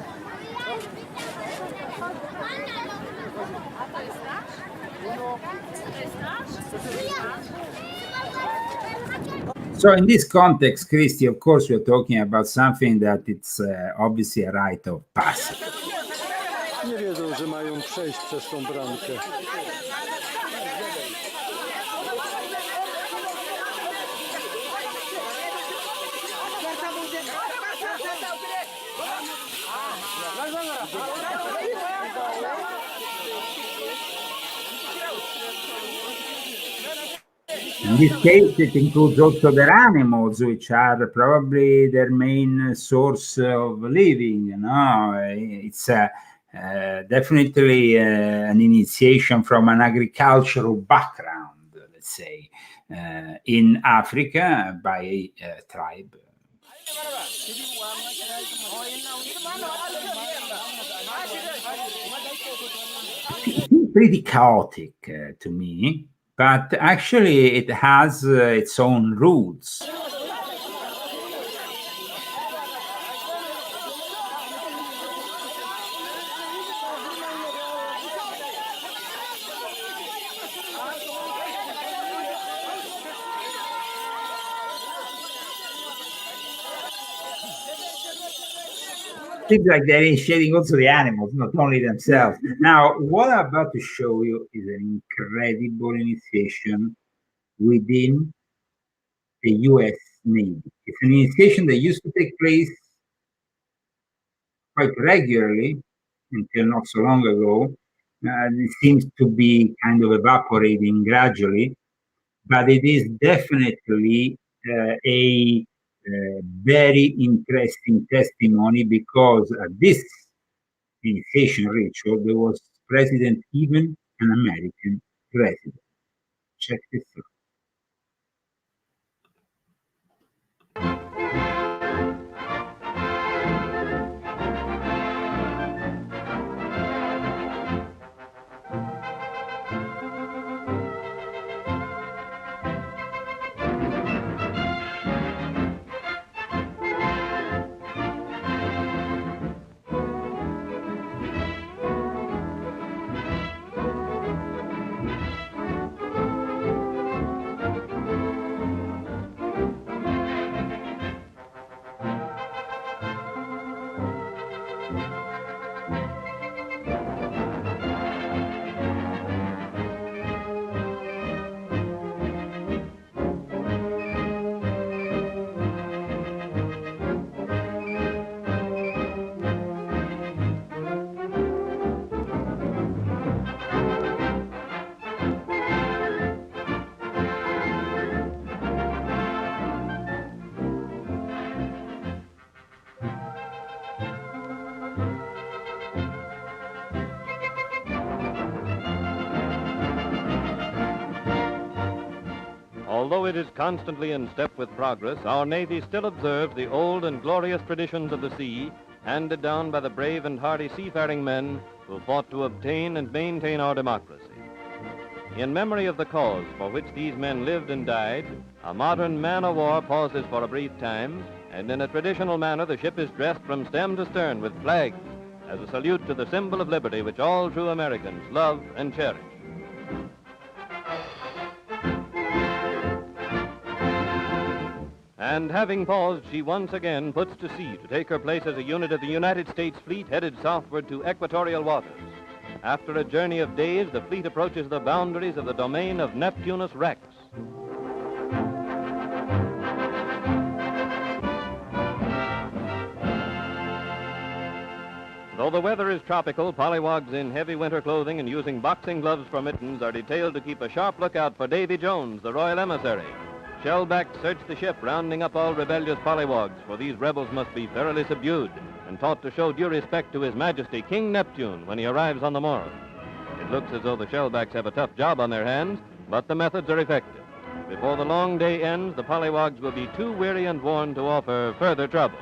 So in this context, Christy, of course, we're talking about something that it's obviously a rite of passage. Nie wiedzą, że mają przejść przez tą bramkę. In this case, it includes also their animals, which are probably their main source of living. You know, it's definitely an initiation from an agricultural background, let's say, in Africa by a tribe. Pretty chaotic to me. But actually, it has its own roots. Seems like they're initiating also the animals, not only themselves. Now, what I'm about to show you is an incredible initiation within the US Navy. It's an initiation that used to take place quite regularly until not so long ago. It seems to be kind of evaporating gradually, but it is definitely a very interesting testimony, because at this initiation ritual, there was present even an American president. check this out. Although it is constantly in step with progress, our Navy still observes the old and glorious traditions of the sea, handed down by the brave and hardy seafaring men who fought to obtain and maintain our democracy. In memory of the cause for which these men lived and died, a modern man-of-war pauses for a brief time, and in a traditional manner the ship is dressed from stem to stern with flags as a salute to the symbol of liberty which all true Americans love and cherish. And having paused, she once again puts to sea to take her place as a unit of the United States fleet headed southward to equatorial waters. After a journey of days, the fleet approaches the boundaries of the domain of Neptunus Rex. Though the weather is tropical, pollywogs in heavy winter clothing and using boxing gloves for mittens are detailed to keep a sharp lookout for Davy Jones, the royal emissary. Shellbacks search the ship, rounding up all rebellious pollywogs, for these rebels must be thoroughly subdued and taught to show due respect to His Majesty King Neptune when he arrives on the morrow. It looks as though the shellbacks have a tough job on their hands, but the methods are effective. Before the long day ends, the pollywogs will be too weary and worn to offer further trouble.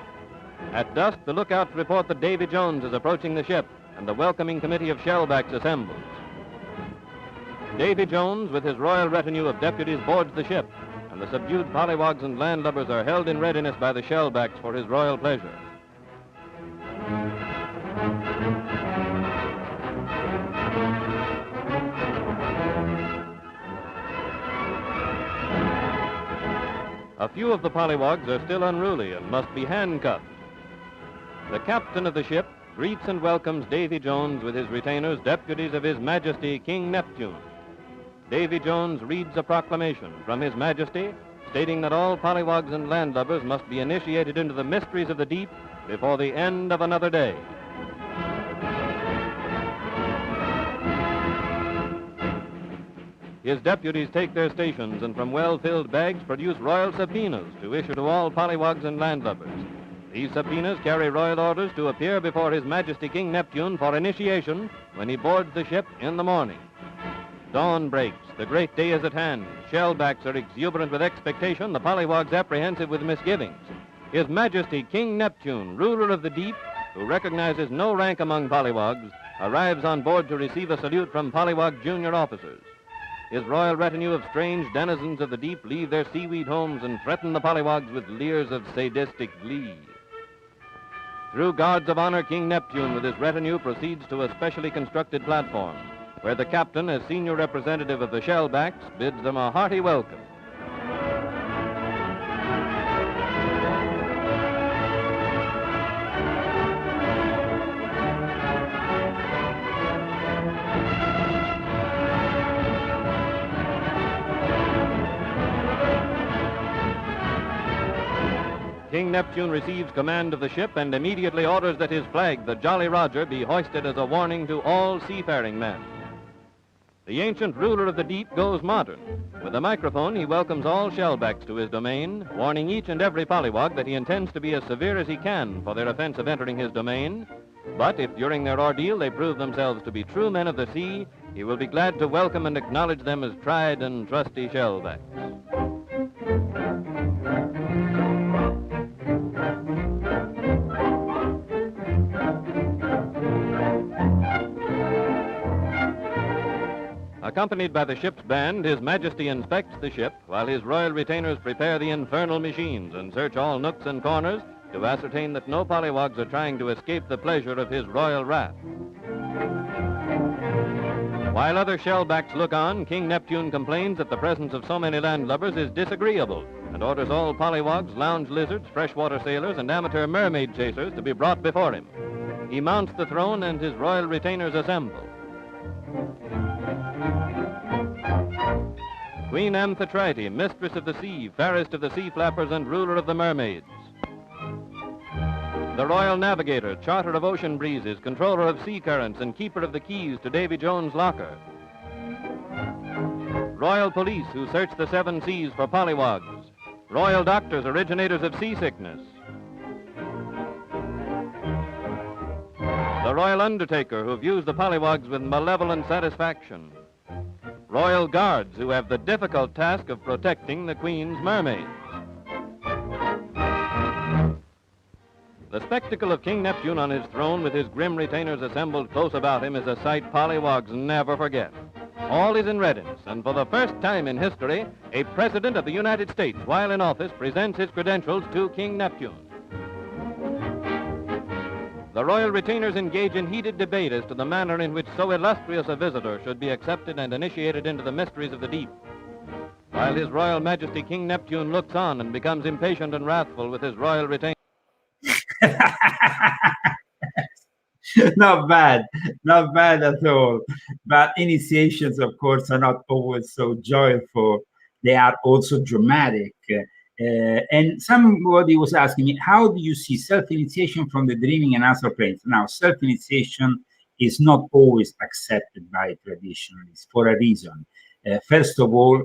At dusk, the lookouts report that Davy Jones is approaching the ship, and the welcoming committee of shellbacks assembles. Davy Jones, with his royal retinue of deputies, boards the ship, and the subdued pollywogs and landlubbers are held in readiness by the shellbacks for his royal pleasure. A few of the pollywogs are still unruly and must be handcuffed. The captain of the ship greets and welcomes Davy Jones with his retainers, deputies of His Majesty King Neptune. Davy Jones reads a proclamation from His Majesty stating that all pollywogs and landlubbers must be initiated into the mysteries of the deep before the end of another day. His deputies take their stations and from well-filled bags produce royal subpoenas to issue to all pollywogs and landlubbers. These subpoenas carry royal orders to appear before His Majesty King Neptune for initiation when he boards the ship in the morning. Dawn breaks. The great day is at hand. Shellbacks are exuberant with expectation, the pollywogs apprehensive with misgivings. His Majesty King Neptune, ruler of the deep, who recognizes no rank among pollywogs, arrives on board to receive a salute from pollywog junior officers. His royal retinue of strange denizens of the deep leave their seaweed homes and threaten the pollywogs with leers of sadistic glee. Through guards of honor, King Neptune with his retinue proceeds to a specially constructed platform, where the captain, as senior representative of the shellbacks, bids them a hearty welcome. King Neptune receives command of the ship and immediately orders that his flag, the Jolly Roger, be hoisted as a warning to all seafaring men. The ancient ruler of the deep goes modern. With a microphone, he welcomes all shellbacks to his domain, warning each and every pollywog that he intends to be as severe as he can for their offense of entering his domain. But if during their ordeal they prove themselves to be true men of the sea, he will be glad to welcome and acknowledge them as tried and trusty shellbacks. Accompanied by the ship's band, His Majesty inspects the ship while his royal retainers prepare the infernal machines and search all nooks and corners to ascertain that no pollywogs are trying to escape the pleasure of his royal wrath. While other shellbacks look on, King Neptune complains that the presence of so many landlubbers is disagreeable and orders all pollywogs, lounge lizards, freshwater sailors, and amateur mermaid chasers to be brought before him. He mounts the throne and his royal retainers assemble. Queen Amphitrite, mistress of the sea, fairest of the sea flappers, and ruler of the mermaids. The royal navigator, charter of ocean breezes, controller of sea currents, and keeper of the keys to Davy Jones' locker. Royal police, who search the seven seas for pollywogs. Royal doctors, originators of seasickness. The royal undertaker, who views the pollywogs with malevolent satisfaction. Royal guards, who have the difficult task of protecting the Queen's mermaids. The spectacle of King Neptune on his throne with his grim retainers assembled close about him is a sight pollywogs never forget. All is in readiness, and for the first time in history, a president of the United States, while in office, presents his credentials to King Neptune. The royal retainers engage in heated debate as to the manner in which so illustrious a visitor should be accepted and initiated into the mysteries of the deep. While His Royal Majesty King Neptune looks on and becomes impatient and wrathful with his royal retainers. Not bad at all. But initiations, of course, are not always so joyful. They are also dramatic. And somebody was asking me, how do you see self-initiation from the dreaming and astral planes? Now, self-initiation is not always accepted by traditionalists for a reason. First of all,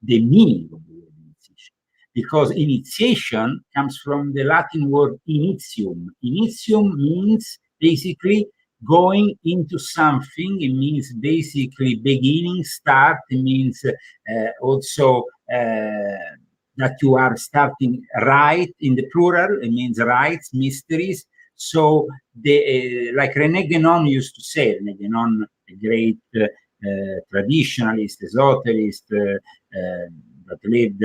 the meaning of the word initiation. Because initiation comes from the Latin word initium. Initium means basically going into something. It means basically beginning, start. It means also that you are starting right in the plural. It means rites, mysteries. So, like René Guénon used to say, René Guénon, a great traditionalist, esoterist that lived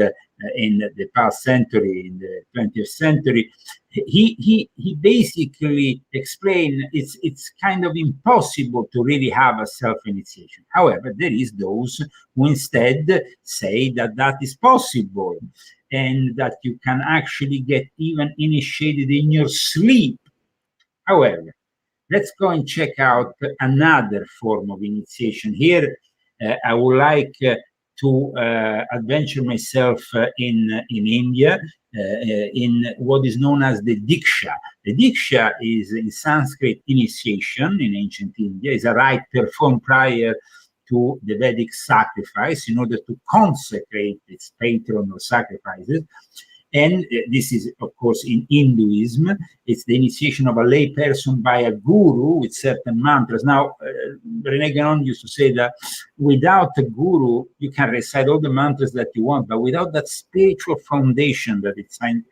in the past century, in the 20th century, he basically explained it's kind of impossible to really have a self-initiation. However, there is those who instead say that that is possible and that you can actually get even initiated in your sleep. However, let's go and check out another form of initiation. Here, I would like to adventure myself in India, in what is known as the Diksha. The Diksha is in Sanskrit initiation in ancient India, is a rite performed prior to the Vedic sacrifice in order to consecrate its patron or sacrifices. And this is, of course, in Hinduism. It's the initiation of a lay person by a guru with certain mantras. Now, René Guénon used to say that without a guru, you can recite all the mantras that you want, but without that spiritual foundation that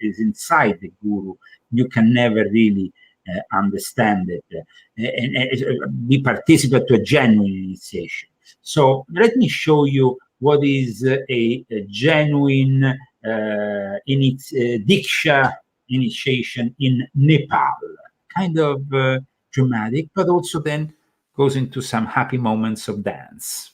is inside the guru, you can never really understand it and be participant to a genuine initiation. So let me show you what is a genuine Diksha initiation in Nepal. Kind of dramatic, but also then goes into some happy moments of dance.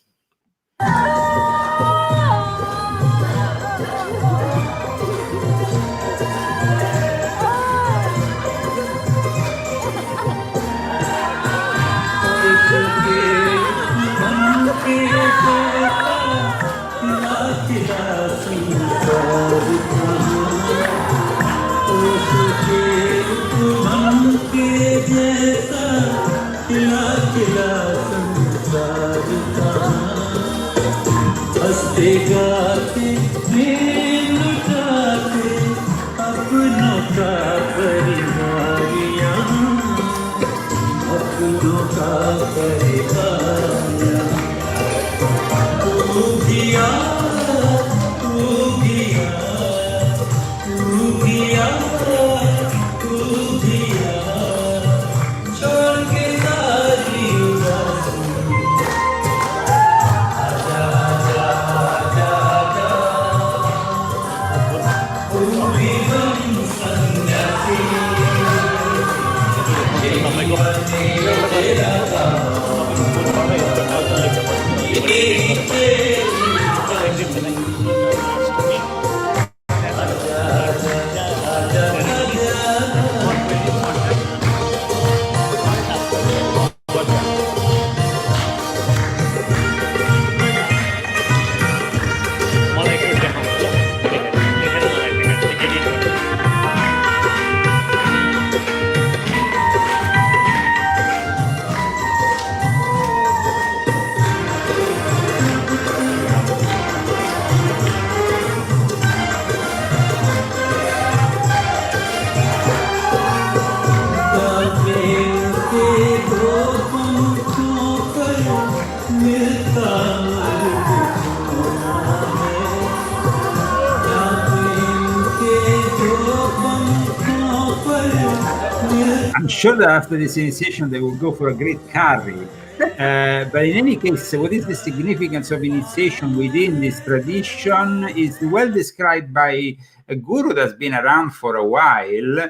I'm sure that after this initiation they will go for a great curry. But in any case, what is the significance of initiation within this tradition is well described by a guru that's been around for a while,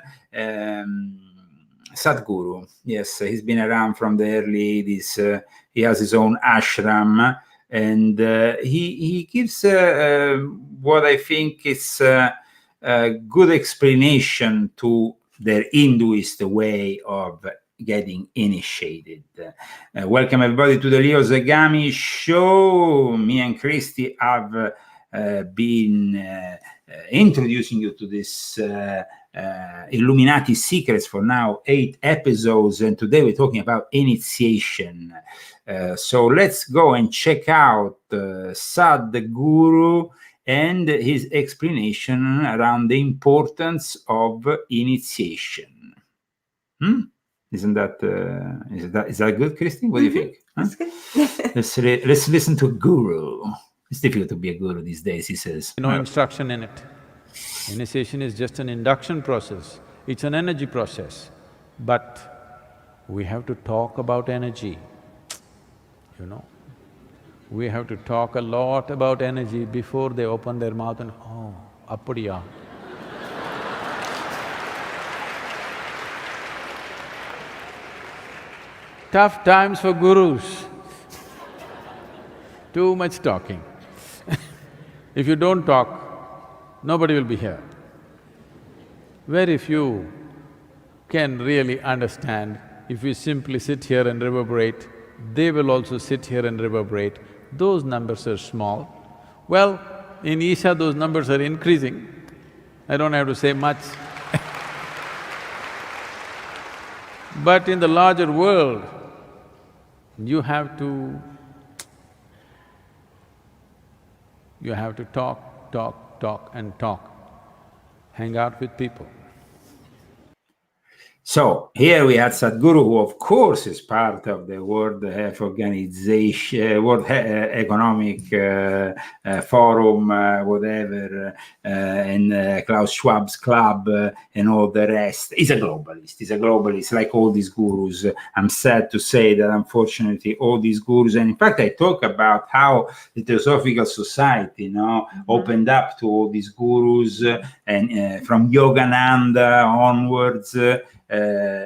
Sadhguru. Yes, he's been around from the early 80s. He has his own ashram, and he gives what I think is a good explanation to their Hinduist way of getting initiated. Welcome everybody to the Leo Zagami show. Me and Christy have been introducing you to this Illuminati secrets for now 8 episodes, and today we're talking about initiation. So let's go and check out Sadhguru and his explanation around the importance of initiation. Isn't that is that good, Christy? What do you think? Huh? Let's listen to a guru. It's difficult to be a guru these days, he says. No instruction in it. Initiation is just an induction process. It's an energy process. But we have to talk about energy, you know. We have to talk a lot about energy before they open their mouth and, oh, appadiya. Tough times for gurus. Too much talking. If you don't talk, nobody will be here. Very few can really understand. If we simply sit here and reverberate, they will also sit here and reverberate. Those numbers are small. Well, in Isha those numbers are increasing. I don't have to say much. But in the larger world, you have to talk, talk, talk and talk. Hang out with people. So here we had Sadhguru, who of course is part of the World Health Organization, World Economic Forum, whatever, and Klaus Schwab's club and all the rest. He's a globalist. He's a globalist, like all these gurus. I'm sad to say that unfortunately all these gurus, and in fact I talk about how the Theosophical Society, opened up to all these gurus, and from Yogananda onwards.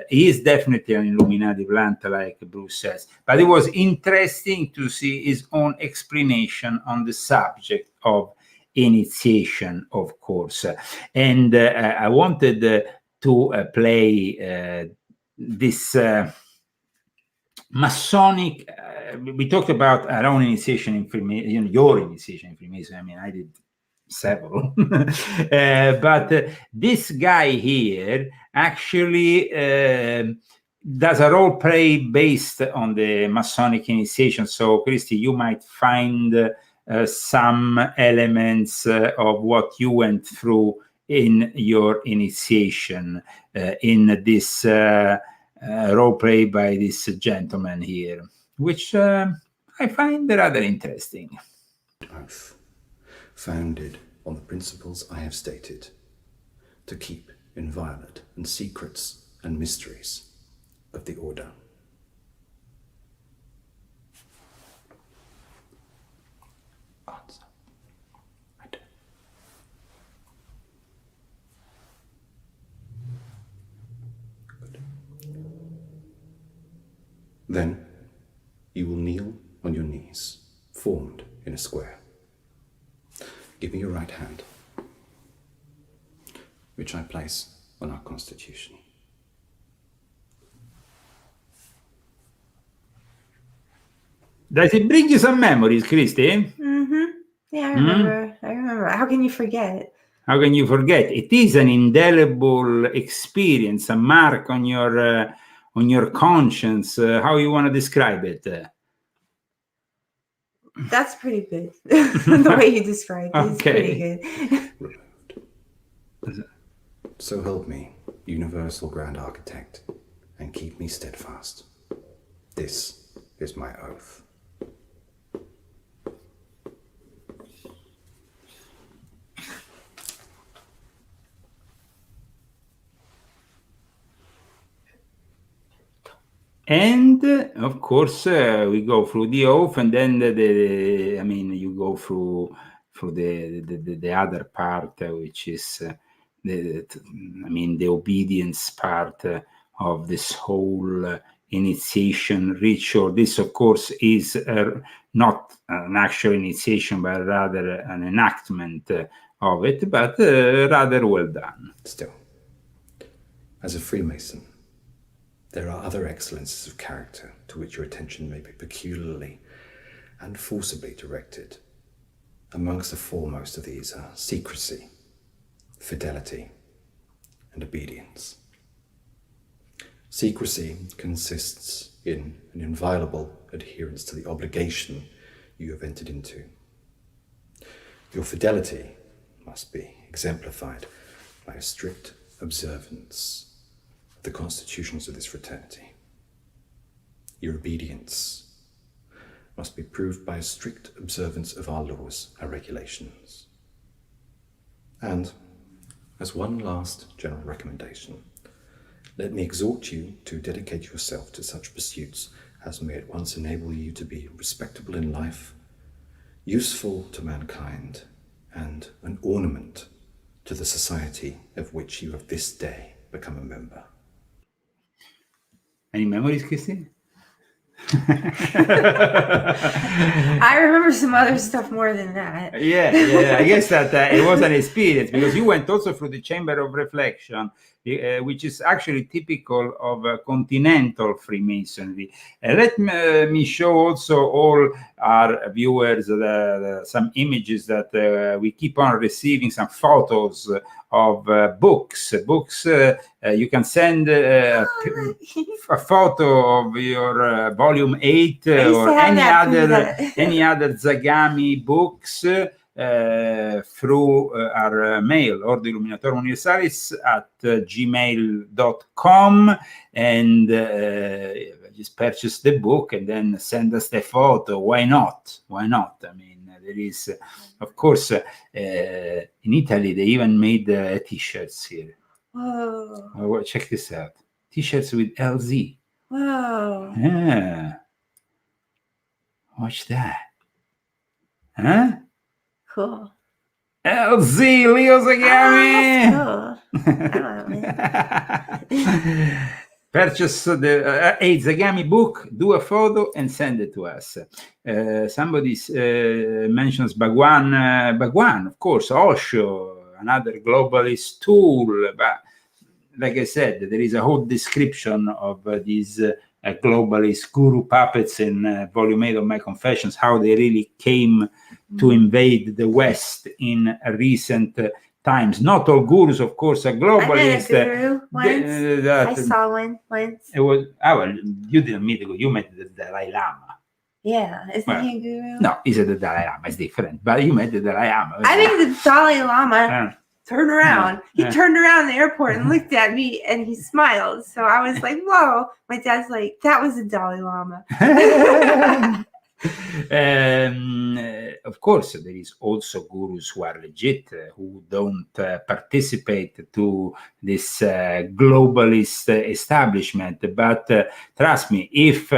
He is definitely an Illuminati plant, like Bruce says. But it was interesting to see his own explanation on the subject of initiation, of course. And I wanted to play this Masonic. We talked about our own initiation in Freemasonry, your initiation in Freemasonry. I mean, I did several. But this guy here actually does a role play based on the Masonic initiation. So, Christy, you might find some elements of what you went through in your initiation in this role play by this gentleman here, which I find rather interesting. Oath, founded on the principles I have stated, to keep inviolate and secrets and mysteries of the order. Answer. I do. Good. Then you will kneel on your knees, formed in a square. Give me your right hand, which I place on our constitution. Does it bring you some memories, Christy? Mm-hmm. Yeah, I remember. I remember. How can you forget? How can you forget? It is an indelible experience, a mark on your conscience. How you want to describe it? That's pretty good. The way you described it is pretty good. So help me, Universal Grand Architect, and keep me steadfast. This is my oath. And of course, we go through the oath, and then you go through the other part, which is the obedience part of this whole initiation ritual. This, of course, is not an actual initiation, but rather an enactment of it, but rather well done. Still, as a Freemason, there are other excellences of character to which your attention may be peculiarly and forcibly directed. Amongst the foremost of these are secrecy, fidelity, and obedience. Secrecy consists in an inviolable adherence to the obligation you have entered into. Your fidelity must be exemplified by a strict observance the constitutions of this fraternity. Your obedience must be proved by a strict observance of our laws, our regulations. And, as one last general recommendation, let me exhort you to dedicate yourself to such pursuits as may at once enable you to be respectable in life, useful to mankind, and an ornament to the society of which you have this day become a member. Any memories, Christine? I remember some other stuff more than that. Yeah. I guess that it was an experience, because you went also through the chamber of reflection, which is actually typical of continental Freemasonry. Let me show also all our viewers some images that we keep on receiving, some photos of books. You can send a photo of your volume 8 or any other Zagami books through our mail, Ordo Illuminatorum Universalis at gmail.com, and just purchase the book and then send us the photo. Why not? There is, of course, in Italy, they even made t-shirts here. Whoa. Oh, check this out. T-shirts with LZ. Whoa. Yeah. Watch that. Huh? Cool. LZ, Leo Zagami. Cool. Purchase the Zagami book, do a photo, and send it to us. Somebody mentions Bhagwan, of course, Osho, another globalist tool. But like I said, there is a whole description of these globalist guru puppets in volume 8 of my Confessions, how they really came to invade the West in recent times. Not all gurus, of course, are globalists. I met a guru once. I saw one once. It was, you didn't meet the guru, you met the Dalai Lama. Yeah, isn't he a guru? No, he's the Dalai Lama, it's different. But you met the Dalai Lama. I think the Dalai Lama turned around. He turned around in the airport and looked at me and he smiled. So I was like, whoa. My dad's like, that was the Dalai Lama. Of course, there is also gurus who are legit, who don't participate to this globalist establishment. But trust me, if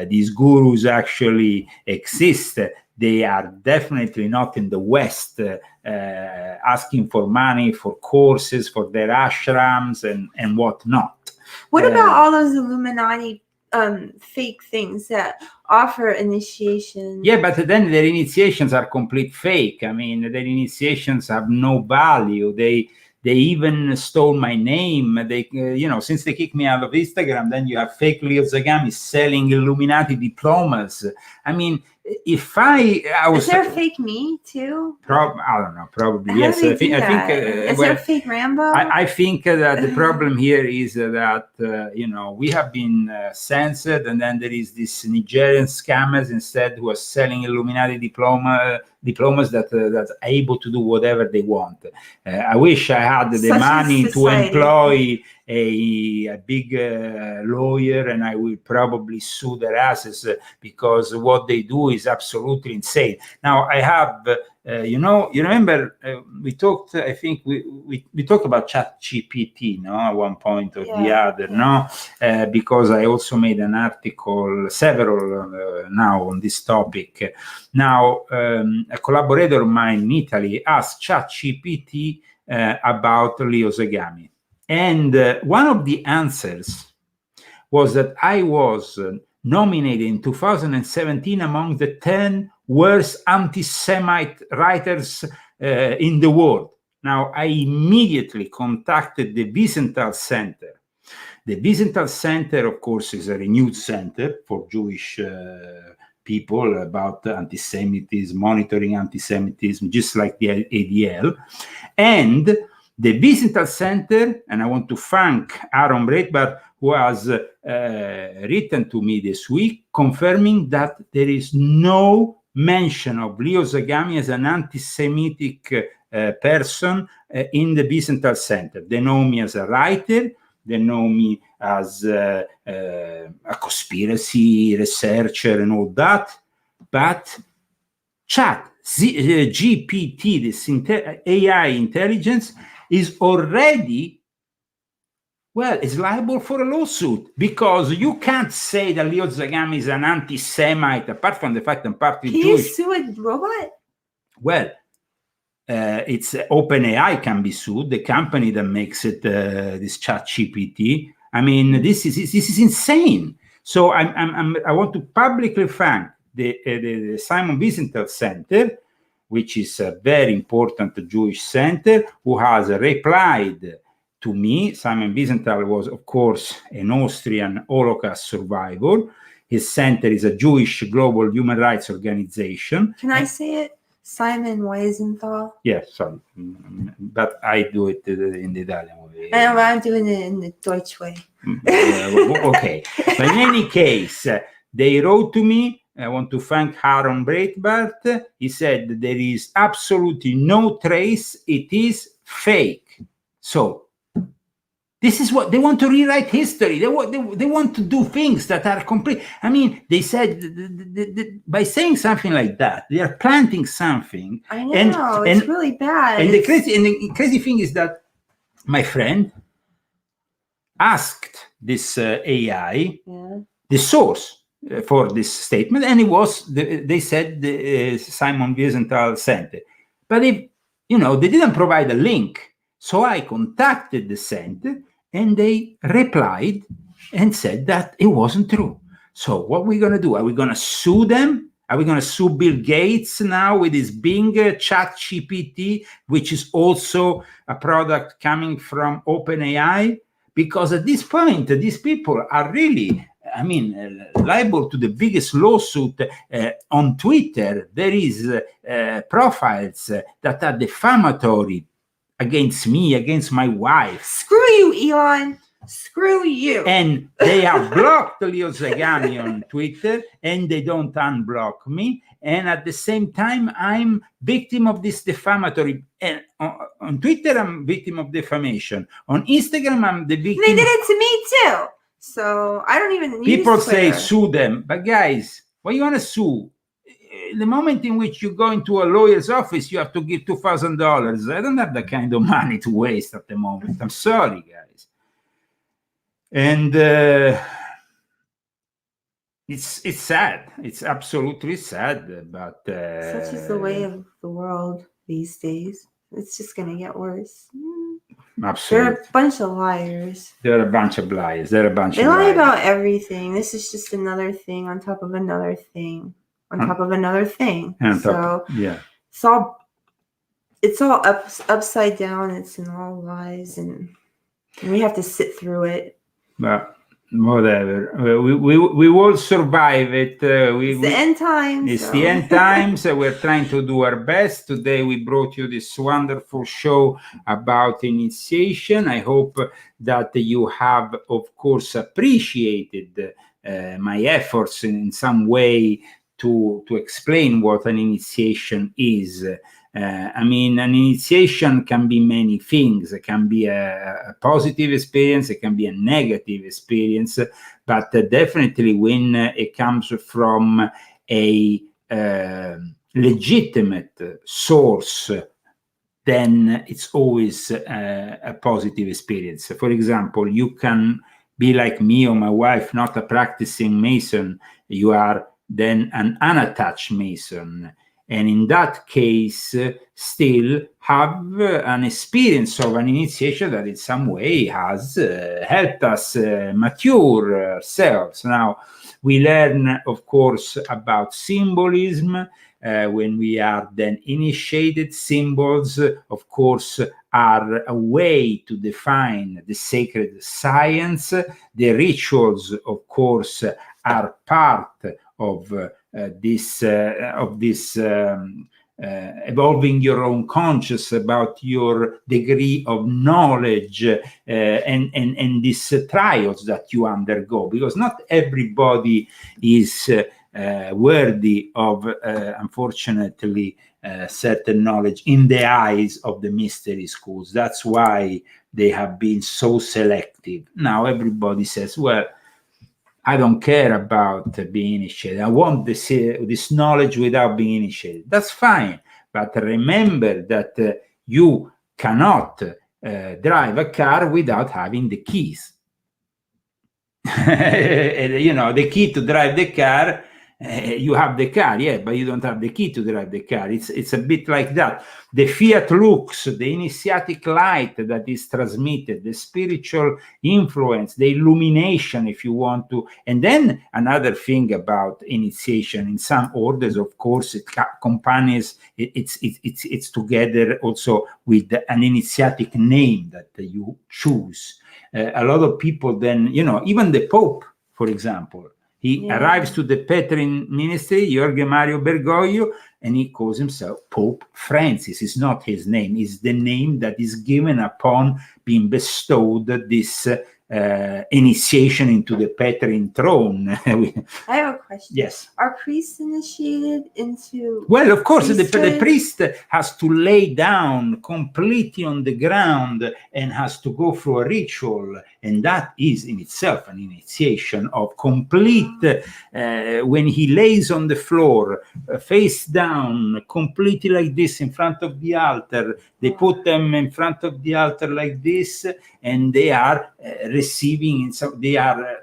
these gurus actually exist, they are definitely not in the West asking for money for courses for their ashrams and whatnot. What about all those Illuminati fake things that offer initiation. Yeah, but then their initiations are complete fake. I mean, their initiations have no value. They even stole my name. They, since they kicked me out of Instagram, then you have fake Leo Zagami selling Illuminati diplomas. I mean, if I was... Is there a fake me too? I don't know. Probably How yes. do they I think. do that? Is there a fake Rambo? I think that the problem here is that we have been censored, and then there is this Nigerian scammers instead who are selling Illuminati diplomas that are able to do whatever they want. I wish I had the money to employ a big lawyer, and I will probably sue their asses because what they do is absolutely insane. Now I have. You remember we talked. I think we talked about ChatGPT, no, at one point or the other, no, because I also made an article, several now on this topic. Now, a collaborator of mine in Italy asked ChatGPT about Leo Zagami, and one of the answers was that I was nominated in 2017 among the 10 worst anti-Semite writers in the world. Now, I immediately contacted the Wiesenthal Center. The Wiesenthal Center, of course, is a renewed center for Jewish people about anti-Semitism, monitoring anti-Semitism, just like the ADL. And the Wiesenthal Center, and I want to thank Aaron Breitbart, who has written to me this week, confirming that there is no mention of Leo Zagami as an anti-Semitic person in the Wiesenthal Center. They know me as a writer, they know me as a conspiracy researcher and all that, but GPT, this AI intelligence, is already is liable for a lawsuit, because you can't say that Leo Zagami is an anti-Semite, apart from the fact I'm partly Jewish. Can you sue a robot? Well, it's OpenAI can be sued, the company that makes it, this ChatGPT. I mean, this is insane. So I want to publicly thank the Simon Wiesenthal Center, which is a very important Jewish center, who has replied to me. Simon Wiesenthal was, of course, an Austrian Holocaust survivor. His center is a Jewish global human rights organization. Can I say it? Simon Wiesenthal? Yes, sorry. But I do it in the Italian way. And I'm doing it in the Deutsch way. Okay. But in any case, they wrote to me. I want to thank Aaron Breitbart. He said there is absolutely no trace. It is fake. So, this is what they want to rewrite history. They want to do things that are complete. I mean, they said by saying something like that, they are planting something. I know, it's really bad. And the crazy thing is that my friend asked this AI the source for this statement, and they said the Simon Wiesenthal Center, but they didn't provide a link. So I contacted the center, and they replied and said that it wasn't true. So what are we going to do? Are we going to sue them? Are we going to sue Bill Gates now with his Bing ChatGPT, which is also a product coming from OpenAI? Because at this point, these people are really, liable to the biggest lawsuit on Twitter. There is profiles that are defamatory against me, against my wife. Screw you, Elon. Screw you. And they have blocked Leo Zagami on Twitter, and they don't unblock me. And at the same time, I'm victim of this defamatory. And on Twitter, I'm victim of defamation. On Instagram, I'm the victim. They did it to me too. So I don't even use People say Twitter. sue them. But guys, why you want to sue? The moment in which you go into a lawyer's office, you have to give $2,000. I don't have that kind of money to waste at the moment. I'm sorry, guys. And it's sad. It's absolutely sad. But such is the way of the world these days. It's just going to get worse. Absolutely. They're a bunch of liars. They're a bunch of liars. They're a bunch They of lie liars. about everything. This is just another thing on top of another thing on top of another thing. So yeah. it's all upside down. It's in all lies, and we have to sit through it. But whatever. We will survive it. It's the end times. It's the end times. We're trying to do our best. Today we brought you this wonderful show about initiation. I hope that you have, of course, appreciated my efforts in some way to explain what an initiation is. I mean, an initiation can be many things. It can be a positive experience, it can be a negative experience, but definitely when it comes from a legitimate source, then it's always a positive experience. For example, you can be like me or my wife, not a practicing Mason. You are then an unattached Mason. And in that case, still have an experience of an initiation that in some way has helped us mature ourselves. Now, we learn, of course, about symbolism. When we are then initiated, symbols, of course, are a way to define the sacred science. The rituals, of course, are part of this evolving your own conscious about your degree of knowledge and these trials that you undergo, because not everybody is worthy of, unfortunately, certain knowledge in the eyes of the mystery schools. That's why they have been so selective. Now everybody says, well, I don't care about being initiated. I want this knowledge without being initiated. That's fine. But remember that you cannot drive a car without having the keys. You know, the key to drive the car, you have the car, yeah, but you don't have the key to drive the car. It's a bit like that. The fiat lux, the initiatic light that is transmitted, the spiritual influence, the illumination, if you want to. And then another thing about initiation, in some orders, of course, it accompanies, it's together also with an initiatic name that you choose. A lot of people then, you know, even the Pope, for example, he arrives to the Petrine ministry, Jorge Mario Bergoglio, and he calls himself Pope Francis. It's not his name. It's the name that is given upon being bestowed this initiation into the Petrine throne. I have a question. Yes. Are priests initiated into... Well, of course, the priest has to lay down completely on the ground and has to go through a ritual. And that is in itself an initiation of complete, when he lays on the floor, face down, completely like this in front of the altar. They put them in front of the altar like this, and they are receiving, they are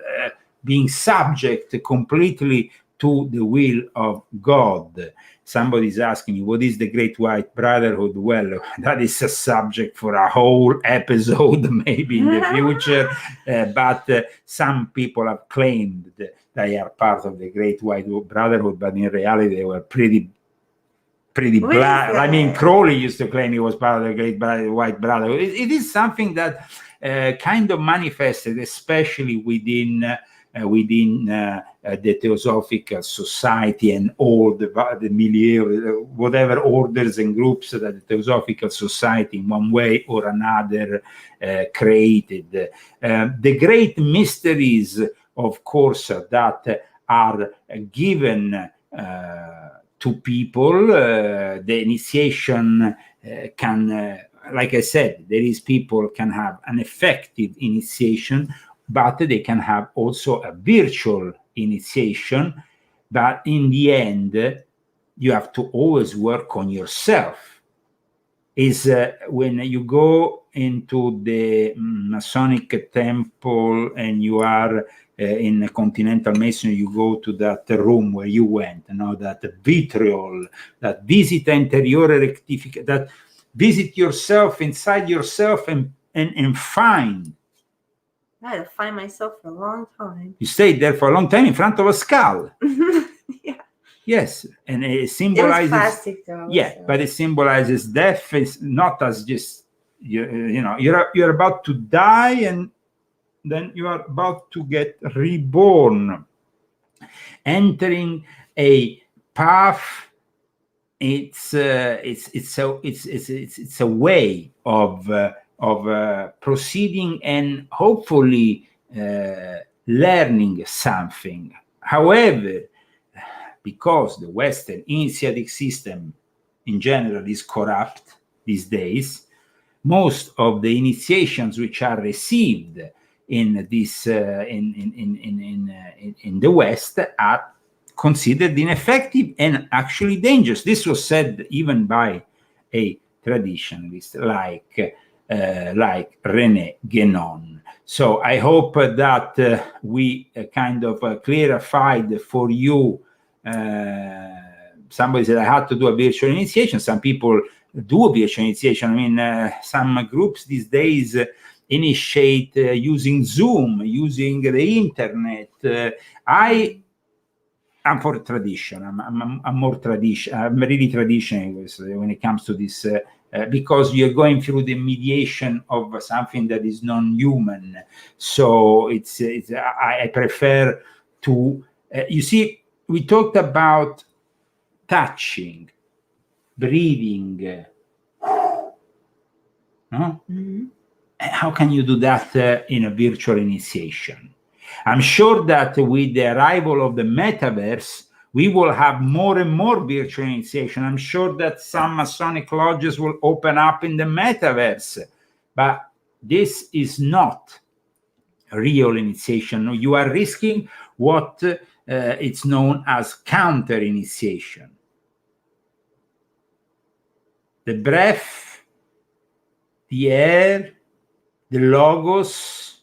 being subject completely to the will of God. Somebody's asking you, what is the Great White Brotherhood? Well, that is a subject for a whole episode, maybe in the future. But some people have claimed that they are part of the Great White Brotherhood, but in reality, they were pretty black. I mean, Crowley used to claim he was part of the Great White Brotherhood. It is something that kind of manifested, especially within the Theosophical Society and all the milieu, whatever orders and groups that the Theosophical Society in one way or another created. The great mysteries, of course, that are given to people, the initiation can, like I said, people can have an effective initiation, but they can have also a virtual initiation. But in the end, you have to always work on yourself. Is when you go into the Masonic temple and you are in a Continental Masonry, you go to that room where you went, that vitriol, that visita interiore rectifica, that visit yourself inside yourself and and find. I had to find myself for a long time. You stayed there for a long time in front of a skull. Yeah. Yes, and it It was symbolizes. plastic though. Yeah, so. but it symbolizes death. It's not as just you're about to die, and then you are about to get reborn, entering a path. It's a way of proceeding and hopefully learning something. However, because the Western initiatic system in general is corrupt these days, most of the initiations which are received in this in the West are considered ineffective and actually dangerous. This was said even by a traditionalist like René Guénon. So I hope that we kind of clarified for you. Somebody said I had to do a virtual initiation. Some people do a virtual initiation. I mean, some groups these days initiate using Zoom, using the internet. I'm for tradition. I'm more tradition. I'm really traditional when it comes to this, because you're going through the mediation of something that is non-human. So I prefer to. You see, we talked about touching, breathing. No? Mm-hmm. How can you do that in a virtual initiation? I'm sure that with the arrival of the metaverse, we will have more and more virtual initiation. I'm sure that some Masonic lodges will open up in the metaverse, but this is not real initiation. You are risking what it's known as counter initiation. The breath, the air, the logos,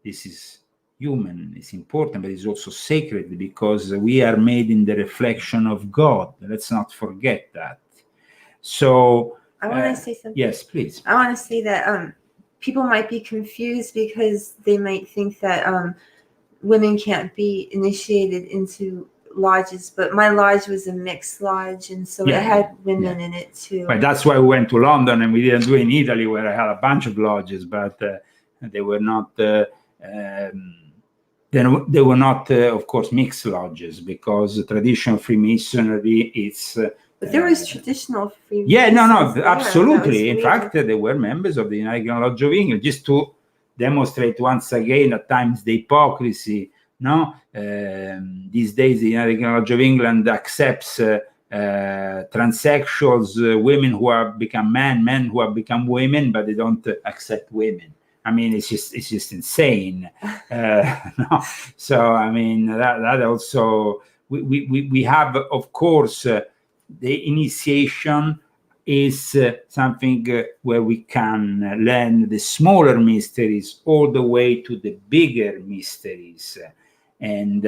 this is human, it's important, but it's also sacred because we are made in the reflection of God. Let's not forget that. So I want to say something. Yes, please. I want to say that people might be confused because they might think that women can't be initiated into lodges, but my lodge was a mixed lodge, and so it had women in it too. But that's why we went to London, and we didn't do it in Italy, where I had a bunch of lodges, but they were not. They were not, of course, mixed lodges, because traditional Freemasonry is. But there was traditional Freemasons. Yeah, no, there. absolutely. In fact, they were members of the United Lodge of England, just to demonstrate once again at times the hypocrisy. No, these days the United Lodge of England accepts transsexuals, women who have become men who have become women, but they don't accept women. I mean, it's just insane. No. So I mean that also we have, of course, the initiation is something where we can learn the smaller mysteries all the way to the bigger mysteries, and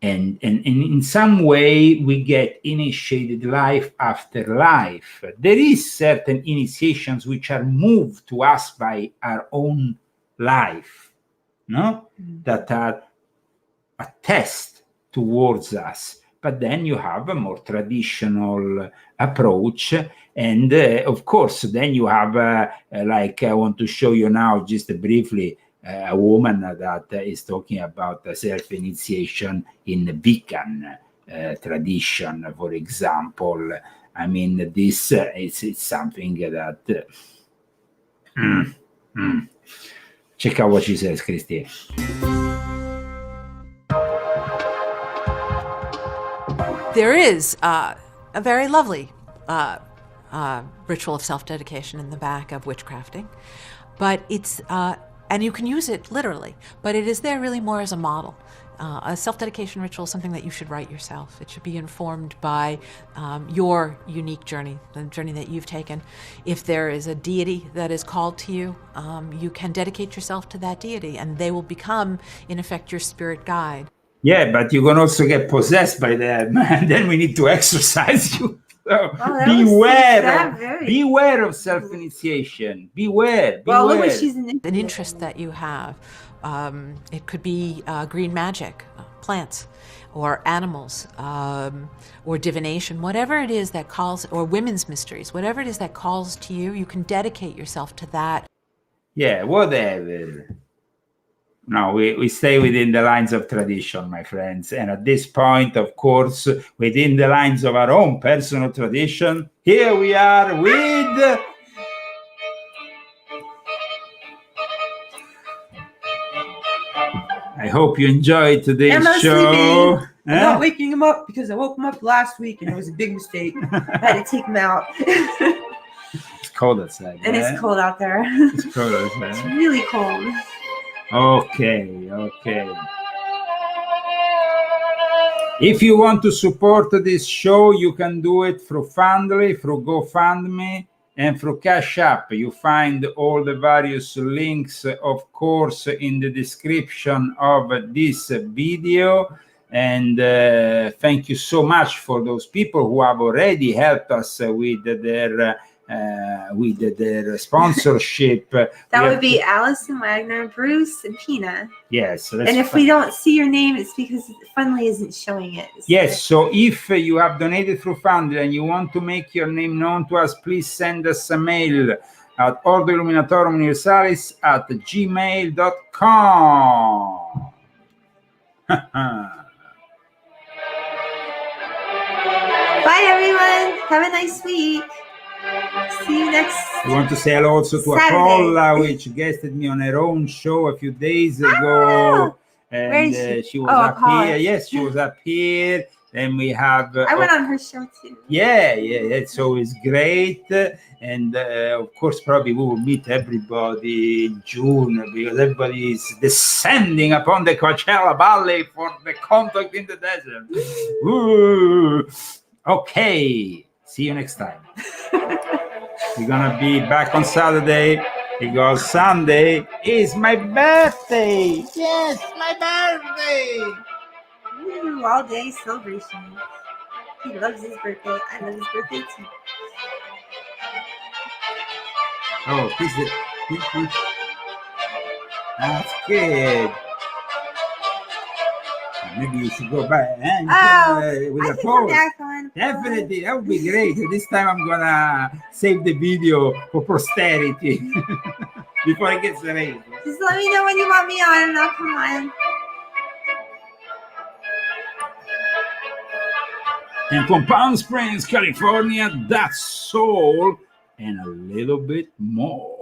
in some way we get initiated life after life. There is certain initiations which are moved to us by our own life, no, that are a test towards us. But then you have a more traditional approach, and of course, then you have like I want to show you now just briefly a woman that is talking about self-initiation in the Wiccan tradition, for example. I mean, this it's something that. Check out what she says, Christine. There is a very lovely ritual of self-dedication in the back of witchcrafting, but it's and you can use it literally, but it is there really more as a model. A self-dedication ritual is something that you should write yourself. It should be informed by your unique journey, the journey that you've taken. If there is a deity that is called to you, you can dedicate yourself to that deity, and they will become, in effect, your spirit guide. Yeah, but you can also get possessed by them, and then we need to exorcise you. Beware of self-initiation. Beware. Well, look what she's an interest that you have. It could be green magic, plants, or animals, or divination, whatever it is that calls, or women's mysteries, whatever it is that calls to you, you can dedicate yourself to that. Yeah, whatever. No, we stay within the lines of tradition, my friends. And at this point, of course, within the lines of our own personal tradition, here we are with... I hope you enjoyed today's show. I'm not waking him up because I woke him up last week and it was a big mistake. I had to take him out. It's cold outside. And it's cold out there. It's cold outside. It's really cold. Okay. If you want to support this show, you can do it through Fundly, through GoFundMe, and through Cash App. You find all the various links, of course, in the description of this video. And thank you so much for those people who have already helped us with their sponsorship. That would be Allison Wagner, Bruce, and Pina. Yes. And if we don't see your name, it's because Fundly isn't showing it. Yes, so if you have donated through Fundly and you want to make your name known to us, please send us a mail at ordoilluminatorumuniversalis@gmail.com. Bye, everyone. Have a nice week. See you next. I want to say hello also to Apollo, which guested me on her own show a few days ago. And she was up here. Yes, she was up here. And we have... I went on her show too. Yeah, it's always great. And of course, probably we will meet everybody in June because everybody is descending upon the Coachella Valley for the Contact in the Desert. Ooh. Okay, see you next time. We're gonna be back on Saturday because Sunday is my birthday. Yes, my birthday. Ooh, all day celebration. He loves his birthday. I love his birthday too. Oh, that's good. Maybe you should go back and with a pose. Definitely, that would be great. This time I'm gonna save the video for posterity before it gets erased. Just let me know when you want me on and I'll come on. And from Palm Springs, California, that's soul and a little bit more.